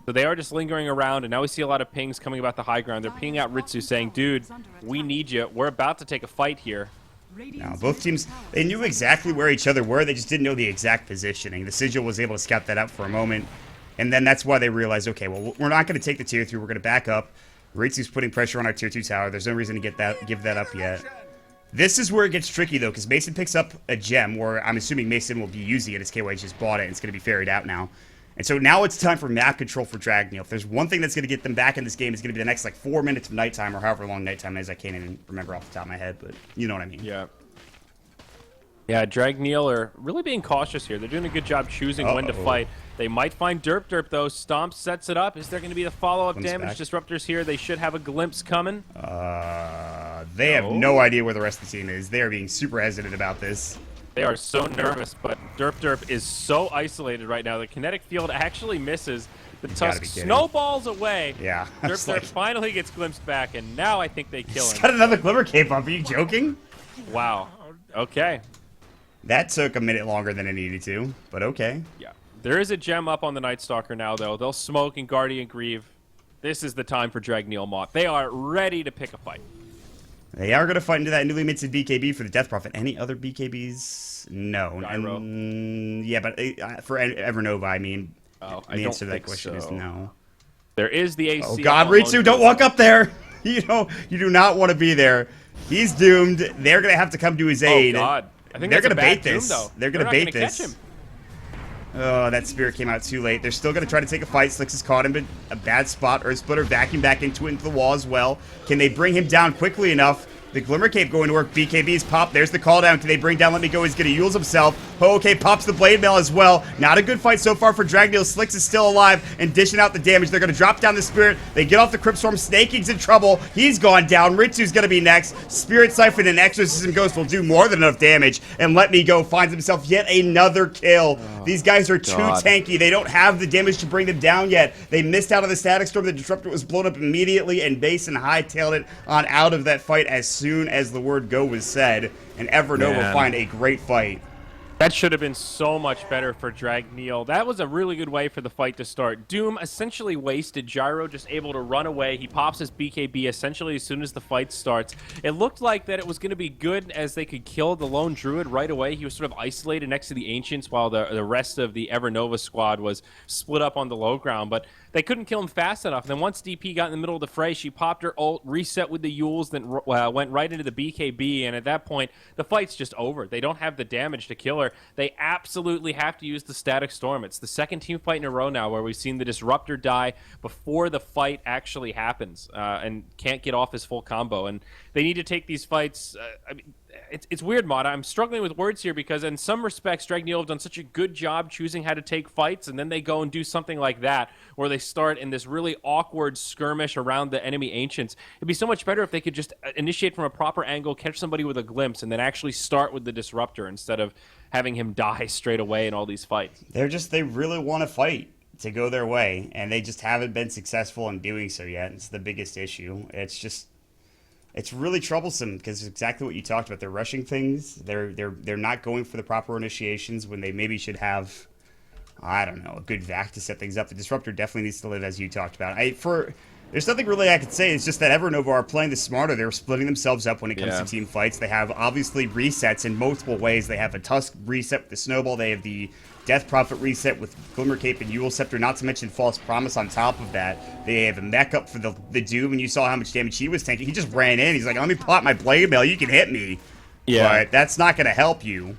So they are just lingering around, and now we see a lot of pings coming about the high ground. They're pinging out Ritsu saying, dude, we need you. We're about to take a fight here. Now, both teams, they knew exactly where each other were. They just didn't know the exact positioning. The Sigil was able to scout that out for a moment, and then that's why they realized, okay, well, we're not going to take the tier 3. We're going to back up. Ritsu's putting pressure on our tier 2 tower. There's no reason to give that up yet. This is where it gets tricky, though, because Mason picks up a gem, where I'm assuming Mason will be using it as KYH just bought it, and it's going to be ferried out now. And so now it's time for map control for Dragneel. If there's one thing that's going to get them back in this game, it's going to be the next, like, 4 minutes of nighttime, or however long nighttime is. I can't even remember off the top of my head, but you know what I mean. Yeah. Yeah, Dragneel are really being cautious here. They're doing a good job choosing when to fight. They might find Derp, though. Stomp sets it up. Is there going to be the follow-up damage? Back. Disruptors here. They should have a glimpse coming. They have no idea where the rest of the team is. They are being super hesitant about this. They are so nervous, but Derp is so isolated right now. The kinetic field actually misses. The Tusk snowballs away. Yeah. Derp finally gets glimpsed back, and now I think they kill him. He's got another Glimmer Cape up. Are you joking? Wow. Okay. That took a minute longer than it needed to, but okay. Yeah. There is a gem up on the Night Stalker now, though. They'll smoke and Guardian Grieve. This is the time for Dragneel Mott. They are ready to pick a fight. They are going to fight into that newly minted BKB for the Death Prophet. Any other BKBs? No. Yeah, but for Evernova, I mean, the answer to that question is no. There is the AC. Oh God, Ritsu, don't walk up there. You do not want to be there. He's doomed. They're going to have to come to his aid. Oh God. I think they're going to bait doom, this. though. They're going to bait this. Catch him. Oh, that Spirit came out too late. They're still going to try to take a fight. Slicks has caught him, but a bad spot. Earth Splitter vacuum back into the wall as well. Can they bring him down quickly enough? The Glimmer Cape going to work. BKB's pop. There's the call down. Can they bring down Let Me Go? He's going to Yules himself. Oh, okay, pops the Blade Mail as well. Not a good fight so far for Dragneel. Slicks is still alive and dishing out the damage. They're going to drop down the Spirit. They get off the Crypt Storm. Snaking's in trouble. He's gone down. Ritsu's going to be next. Spirit Siphon and Exorcism Ghost will do more than enough damage. And Let Me Go finds himself yet another kill. These guys are too tanky. They don't have the damage to bring them down yet. They missed out on the Static Storm. The Disruptor was blown up immediately, and Basin hightailed it on out of that fight as soon as the word go was said, and Evernova Man. find a great fight. That should have been so much better for Dragneel. That was a really good way for the fight to start. Doom essentially wasted. Gyro just able to run away. He pops his BKB essentially as soon as the fight starts. It looked like that it was going to be good as they could kill the lone druid right away. He was sort of isolated next to the Ancients while the rest of the Evernova squad was split up on the low ground. But they couldn't kill him fast enough. And then once DP got in the middle of the fray, she popped her ult, reset with the Yules, then went right into the BKB. And at that point, the fight's just over. They don't have the damage to kill her. They absolutely have to use the Static Storm. It's the second team fight in a row now where we've seen the Disruptor die before the fight actually happens and can't get off his full combo. And they need to take these fights. It's weird, Mata. I'm struggling with words here because in some respects, Dragneel have done such a good job choosing how to take fights, and then they go and do something like that where they start in this really awkward skirmish around the enemy Ancients. It'd be so much better if they could just initiate from a proper angle, catch somebody with a glimpse, and then actually start with the Disruptor instead of having him die straight away in all these fights. They really want to fight to go their way, and they just haven't been successful in doing so yet. It's the biggest issue. It's really troublesome because it's exactly what you talked about. They're rushing things. They're not going for the proper initiations when they maybe should have, I don't know, a good vac to set things up. The Disruptor definitely needs to live, as you talked about. There's nothing really I could say. It's just that Evernova are playing this smarter. They're splitting themselves up when it comes to team fights. They have, obviously, resets in multiple ways. They have a Tusk reset with the Snowball. They have the Death Prophet reset with Glimmer Cape and Eul Scepter, not to mention False Promise on top of that. They have a mech up for the Doom, and you saw how much damage he was taking. He just ran in. He's like, let me plot my Blade Mail. You can hit me. Yeah. But that's not going to help you.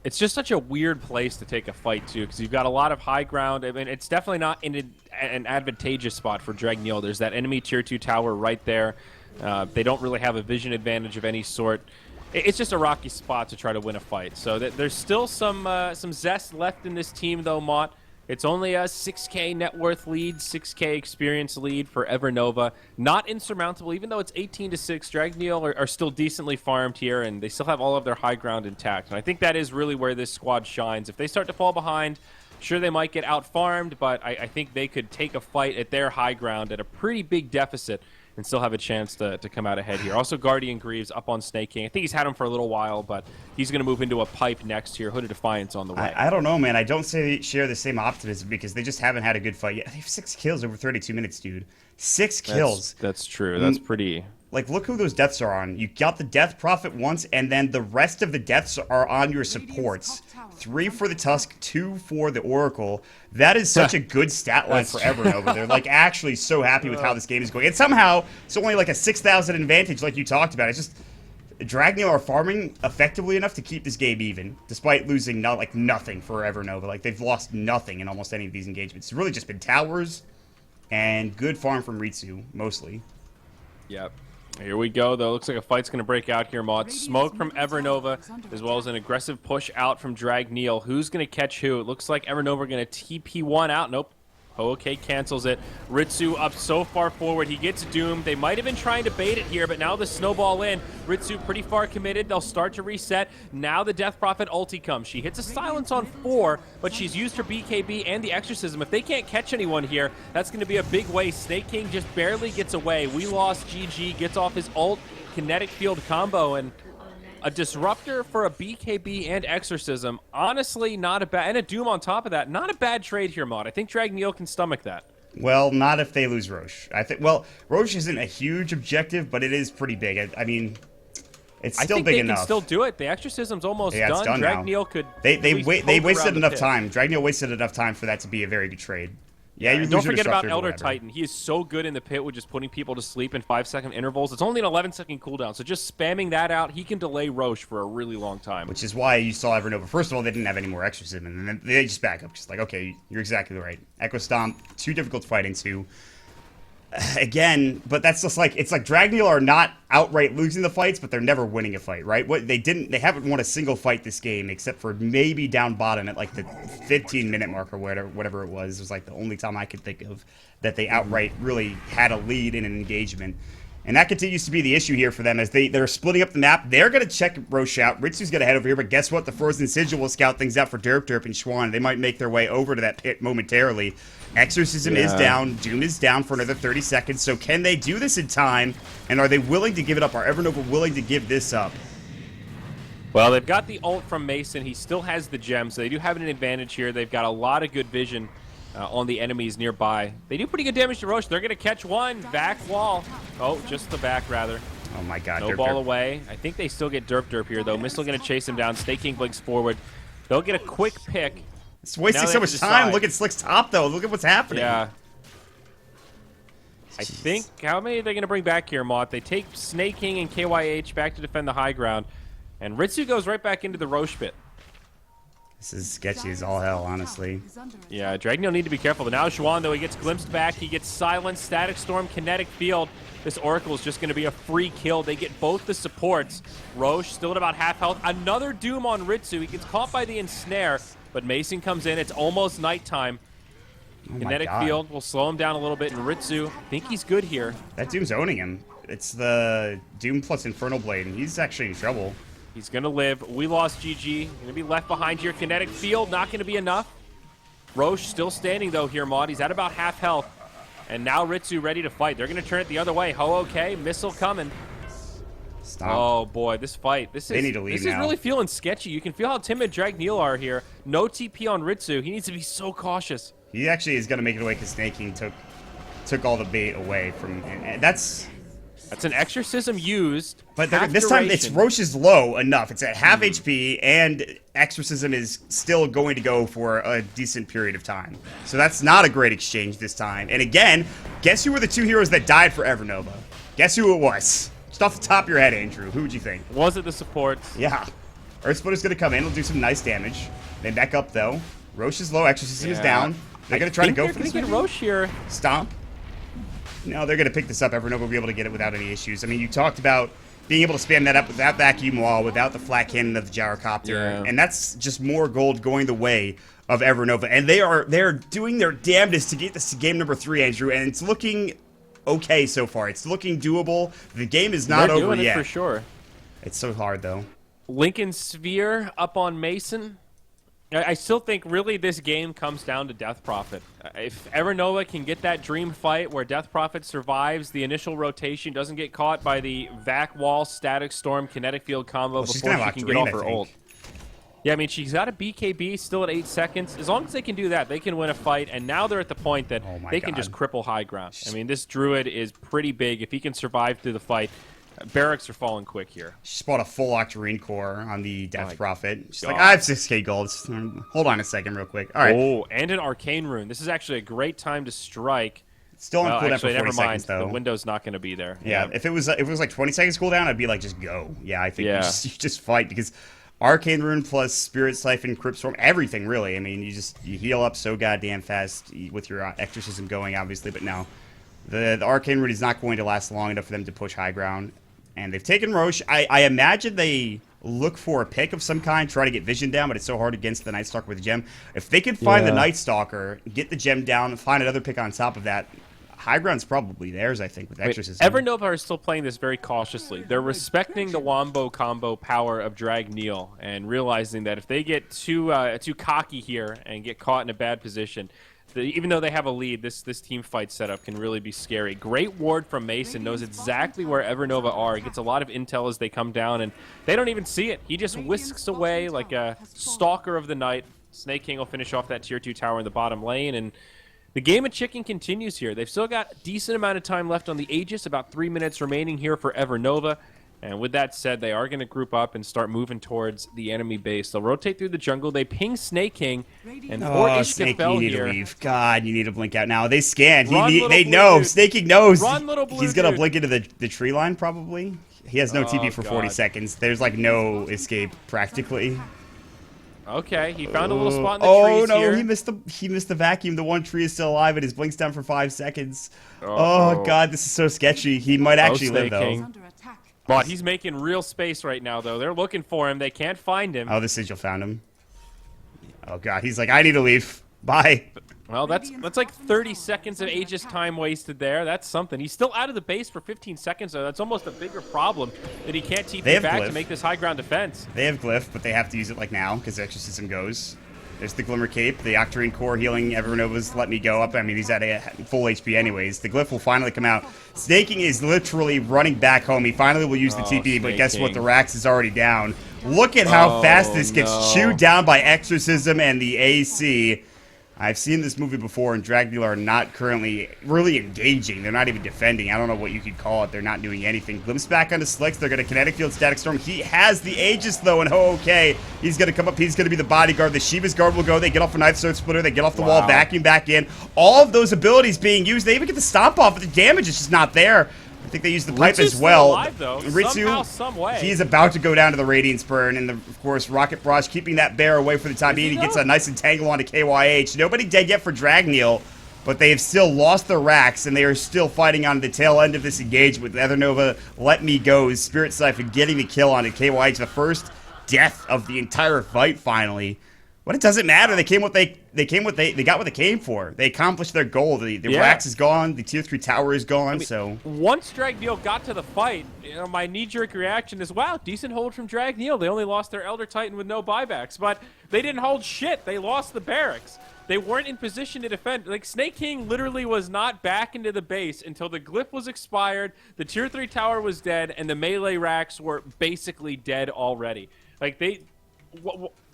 It's just such a weird place to take a fight to because you've got a lot of high ground. I mean, it's definitely not in an advantageous spot for Dragneel. There's that enemy tier 2 tower right there. They don't really have a vision advantage of any sort. It's just a rocky spot to try to win a fight. So there's still some zest left in this team, though, Mott. It's only a 6K net worth lead, 6K experience lead for Evernova. Not insurmountable, even though it's 18-6. Dragneel are still decently farmed here, and they still have all of their high ground intact. And I think that is really where this squad shines. If they start to fall behind, sure, they might get out-farmed, but I think they could take a fight at their high ground at a pretty big deficit and still have a chance to come out ahead here. Also, Guardian Greaves up on Snake King. I think he's had him for a little while, but he's going to move into a pipe next here. Hood of Defiance on the way. I don't know, man. I don't share the same optimism because they just haven't had a good fight yet. They have 6 kills over 32 minutes, dude. 6 kills. That's true. That's pretty... Like, look who those deaths are on. You got the Death Prophet once, and then the rest of the deaths are on your supports. 3 for the Tusk, 2 for the Oracle. That is such a good stat line for Evernova. They're, like, actually so happy with how this game is going. And somehow, it's only like a 6,000 advantage like you talked about. It's just, Dragneel are farming effectively enough to keep this game even, despite losing nothing for Evernova. Like, they've lost nothing in almost any of these engagements. It's really just been towers and good farm from Ritsu, mostly. Yep. Here we go, though. Looks like a fight's going to break out here, Maud. Smoke from Evernova, as well as an aggressive push out from Dragneel. Who's going to catch who? It looks like Evernova are going to TP one out. Nope. Okay, cancels it. Ritsu up so far forward. He gets doomed. They might have been trying to bait it here, but now the snowball in. Ritsu pretty far committed. They'll start to reset. Now the Death Prophet ulti comes. She hits a silence on 4, but she's used her BKB and the Exorcism. If they can't catch anyone here, that's going to be a big waste. Snake King just barely gets away. We lost GG, gets off his ult, kinetic field combo, and a Disruptor for a BKB and Exorcism. Honestly, not a bad... And a Doom on top of that. Not a bad trade here, Maud. I think Dragneel can stomach that. Well, not if they lose Roche. Well, Roche isn't a huge objective, but it is pretty big. I mean, it's still big enough. I think they can still do it. The Exorcism's almost done. It's done Dragneel now. Could They wasted enough time. Dragneel wasted enough time for that to be a very good trade. Yeah, you don't forget about Elder Titan. He is so good in the pit with just putting people to sleep in 5-second intervals. It's only an 11-second cooldown, so just spamming that out, he can delay Roche for a really long time. Which is why you saw Evernova. First of all, they didn't have any more Exorcism, and then they just back up. Just like, okay, you're exactly right. Echo Stomp, too difficult to fight into. Again, but that's just like, it's like Dragneel are not outright losing the fights, but they're never winning a fight, right? They haven't won a single fight this game, except for maybe down bottom at like the 15-minute mark or whatever it was. It was like the only time I could think of that they outright really had a lead in an engagement. And that continues to be the issue here for them as they're splitting up the map. They're going to check Roche out. Ritsu's going to head over here, but guess what? The Frozen Sigil will scout things out for Derp and Schwan. They might make their way over to that pit momentarily. Exorcism is down. Doom is down for another 30 seconds. So can they do this in time? And are they willing to give it up? Are Evernova willing to give this up? Well, they've got the ult from Mason. He still has the gem, so they do have an advantage here. They've got a lot of good vision on the enemies nearby. They do pretty good damage to Roche. They're going to catch one. Back wall. Oh, just the back, rather. Oh, my God. No ball away. I think they still get Derp here, though. Missile going to chase him down. Snake King blinks forward. They'll get a quick pick. It's wasting so much time. Look at Slick's top, though. Look at what's happening. Yeah. Jeez. I think, how many are they going to bring back here, Mott? They take Snake King and KYH back to defend the high ground. And Ritsu goes right back into the Roche pit. This is sketchy as all hell, honestly. Yeah, Dragneel need to be careful. But now Xuan, though, he gets glimpsed back. He gets silenced. Static Storm, Kinetic Field. This Oracle is just going to be a free kill. They get both the supports. Roche still at about half health. Another Doom on Ritsu. He gets caught by the Ensnare, but Mason comes in. It's almost nighttime. Oh Kinetic Field will slow him down a little bit, and Ritsu, I think he's good here. That Doom's owning him. It's the Doom plus Infernal Blade, and he's actually in trouble. He's going to live. We lost GG. Going to be left behind here. Kinetic Field, not going to be enough. Roche still standing, though, here, Maud. He's at about half health. And now Ritsu ready to fight. They're going to turn it the other way. Ho, okay. Missile coming. Stop. Oh, boy. This fight. They need to leave This now. is really feeling sketchy. You can feel how timid Dragneel are here. No TP on Ritsu. He needs to be so cautious. He actually is going to make it away because Snake King took all the bait away from... And that's an exorcism used. But this time, it's Roche's low enough. It's at half HP, and Exorcism is still going to go for a decent period of time. So that's not a great exchange this time. And again, guess who were the two heroes that died for Evernova? Guess who it was? Just off the top of your head, Andrew. Who would you think? Was it the supports? Yeah. Earthsplitter's going to come in. He'll do some nice damage. They back up, though. Roche is low. Exorcism is down. They're going to try to go for this. They're going to get Roche here. Stomp. No, they're going to pick this up. Evernova will be able to get it without any issues. I mean, you talked about being able to spam that up without vacuum wall, without the flat cannon of the gyrocopter, and that's just more gold going the way of Evernova. And they're doing their damnedest to get this to game number 3, Andrew, and it's looking okay so far. It's looking doable. The game is not over yet. For sure. It's so hard, though. Lincoln Sphere up on Mason. I still think really this game comes down to Death Prophet. If Evernova can get that dream fight where Death Prophet survives the initial rotation, doesn't get caught by the vac wall, static storm, kinetic field combo before she can get off her ult. Yeah, I mean, she's got a BKB still at 8 seconds. As long as they can do that, they can win a fight. And now they're at the point that they can just cripple high ground. I mean, this Druid is pretty big. If he can survive through the fight, barracks are falling quick here. She bought a full Octarine core on the Death Prophet. She's like, I have 6k gold. Hold on a second real quick. All right. Oh, and an Arcane Rune. This is actually a great time to strike. It's still on cooldown for 40 seconds, though. The window's not going to be there. Yeah, if it was like 20 seconds cooldown, I'd be like, just go. Yeah, I think you just fight because Arcane Rune plus Spirit Siphon, Crypt Storm, everything really. I mean, you heal up so goddamn fast with your Exorcism going, obviously, but no. The Arcane Rune is not going to last long enough for them to push high ground. And they've taken Roche. I imagine they look for a pick of some kind, try to get vision down, but it's so hard against the Night Stalker with the gem. If they could find the Night Stalker, get the gem down, find another pick on top of that, high ground's probably theirs, I think, with Exorcism. Evernova are still playing this very cautiously. They're respecting the Wombo combo power of Dragneel and realizing that if they get too cocky here and get caught in a bad position, even though they have a lead, this team fight setup can really be scary. Great ward from Mason, knows exactly where Evernova are. He gets a lot of intel as they come down, and they don't even see it. He just whisks away like a stalker of the night. Snake King will finish off that tier 2 tower in the bottom lane, and the game of chicken continues here. They've still got a decent amount of time left on the Aegis, about 3 minutes remaining here for Evernova. And with that said, they are going to group up and start moving towards the enemy base. They'll rotate through the jungle. They ping Snake King. And Snake King, you need to leave. God, you need to blink out now. They scanned. They know. Snake King knows. Run, little blue He's going to blink into the tree line, probably. He has no TP for 40 seconds. There's, like, no escape, practically. Okay, he found a little spot in the trees here. He missed the vacuum. The one tree is still alive, and his blink's down for 5 seconds. Oh, God, this is so sketchy. He might actually live, though. But he's making real space right now, though. They're looking for him. They can't find him. Oh, the Sigil found him. Oh, God. He's like, I need to leave. Bye. Well, that's like 30 seconds of Aegis time wasted there. That's something. He's still out of the base for 15 seconds, though. That's almost a bigger problem that he can't TP back to make this high ground defense. They have Glyph, but they have to use it like now because Exorcism goes. There's the Glimmer Cape, the Octarine Core healing. Evernova's let me go up. I mean, he's at a full HP anyways. The Glyph will finally come out. Snaking is literally running back home. He finally will use the TP, but guess what? The Rax is already down. Look at how fast this gets chewed down by Exorcism and the AC. I've seen this movie before, and Dragneel are not currently really engaging. They're not even defending. I don't know what you could call it. They're not doing anything. Glimpse back onto Slicks. They're going to Kinetic Field, Static Storm. He has the Aegis, though, and okay. He's going to come up. He's going to be the bodyguard. The Shiva's guard will go. They get off a Knife Sword Splitter. They get off the wall, vacuum back in. All of those abilities being used. They even get the Stomp off, but the damage is just not there. I think they used the pipe as well. Alive, though. Ritsu, somehow, some way. He's about to go down to the Radiance Burn, and of course, Rocket Barrage keeping that bear away for the time being. He gets a nice entangle onto KYH. Nobody dead yet for Dragneel, but they have still lost their racks, and they are still fighting on the tail end of this engagement with Evernova. Let me go. Spirit Siphon getting the kill onto KYH, the first death of the entire fight. Finally. But it doesn't matter. They got what they came for. They accomplished their goal. The Rax is gone. The tier 3 tower is gone. So once Dragneel got to the fight, my knee-jerk reaction is, wow, decent hold from Dragneel. They only lost their Elder Titan with no buybacks, but they didn't hold shit. They lost the barracks. They weren't in position to defend. Like, Snake King literally was not back into the base until the Glyph was expired, the tier 3 tower was dead, and the melee racks were basically dead already. Like,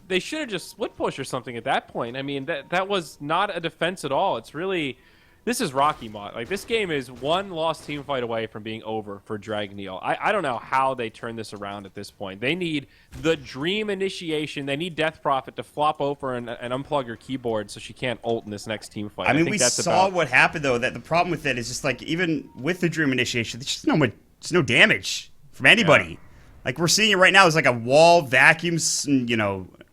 they should have just split push or something at that point. I mean, that was not a defense at all. It's really, this is Rocky Mod. Like, this game is one lost team fight away from being over for Dragneel. I don't know how they turn this around at this point. They need the dream initiation. They need Death Prophet to flop over and unplug her keyboard so she can't ult in this next team fight. I mean, we saw what happened, though, that the problem with it is just, like, even with the dream initiation, there's just no damage from anybody. Yeah. Like, we're seeing it right now. It's like a wall, vacuums,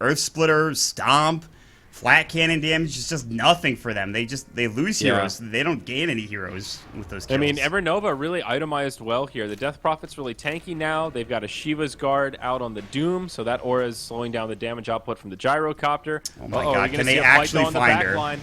Earth Splitter, Stomp, flat cannon damage. It's just nothing for them. They lose heroes. They don't gain any heroes with those kills. I mean, Evernova really itemized well here. The Death Prophet's really tanky now. They've got a Shiva's Guard out on the Doom, so that aura is slowing down the damage output from the Gyrocopter. Oh my god, can they actually find her?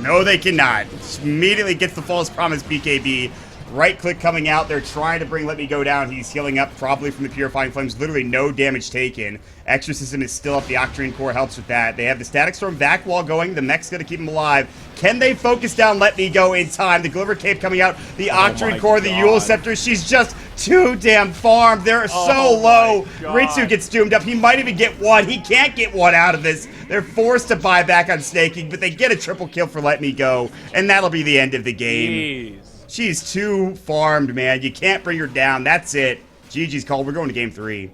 No, they cannot. Just immediately gets the False Promise BKB. Right click coming out. They're trying to bring Let Me Go down. He's healing up probably from the Purifying Flames. Literally no damage taken. Exorcism is still up. The Octarine Core helps with that. They have the Static Storm back wall going. The mech's going to keep him alive. Can they focus down Let Me Go in time? The Glimmer Cape coming out. The Octarine Core, the Eul Scepter. She's just too damn farmed. They're so low. Ritsu gets doomed up. He might even get one. He can't get one out of this. They're forced to buy back on Snaking, but they get a triple kill for Let Me Go, and that'll be the end of the game. Jeez. She's too farmed, man. You can't bring her down. That's it. GG's called. We're going to game 3.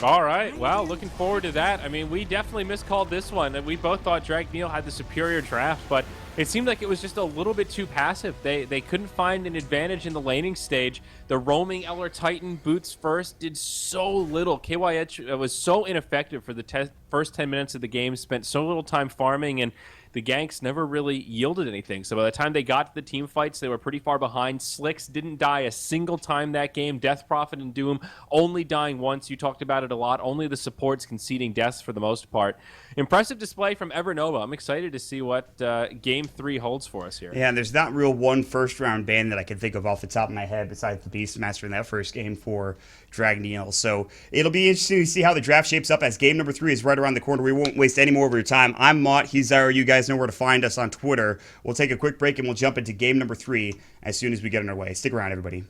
All right. Well, looking forward to that. I mean, we definitely miscalled this one, and we both thought Dragneel had the superior draft, but it seemed like it was just a little bit too passive. They couldn't find an advantage in the laning stage. The roaming Elder Titan boots first did so little. KYH was so ineffective for the first 10 minutes of the game, spent so little time farming, and the ganks never really yielded anything. So by the time they got to the team fights, they were pretty far behind. Slicks didn't die a single time that game. Death Prophet and Doom only dying once. You talked about it a lot. Only the supports conceding deaths for the most part. Impressive display from Evernova. I'm excited to see what Game 3 holds for us here. Yeah, and there's not real one first-round ban that I can think of off the top of my head besides the Beastmaster in that first game for Dragneel. So it'll be interesting to see how the draft shapes up as game number 3 is right around the corner. We won't waste any more of your time. I'm Mott. He's Zyro. You guys know where to find us on Twitter. We'll take a quick break and we'll jump into game number 3 as soon as we get on our way. Stick around, everybody.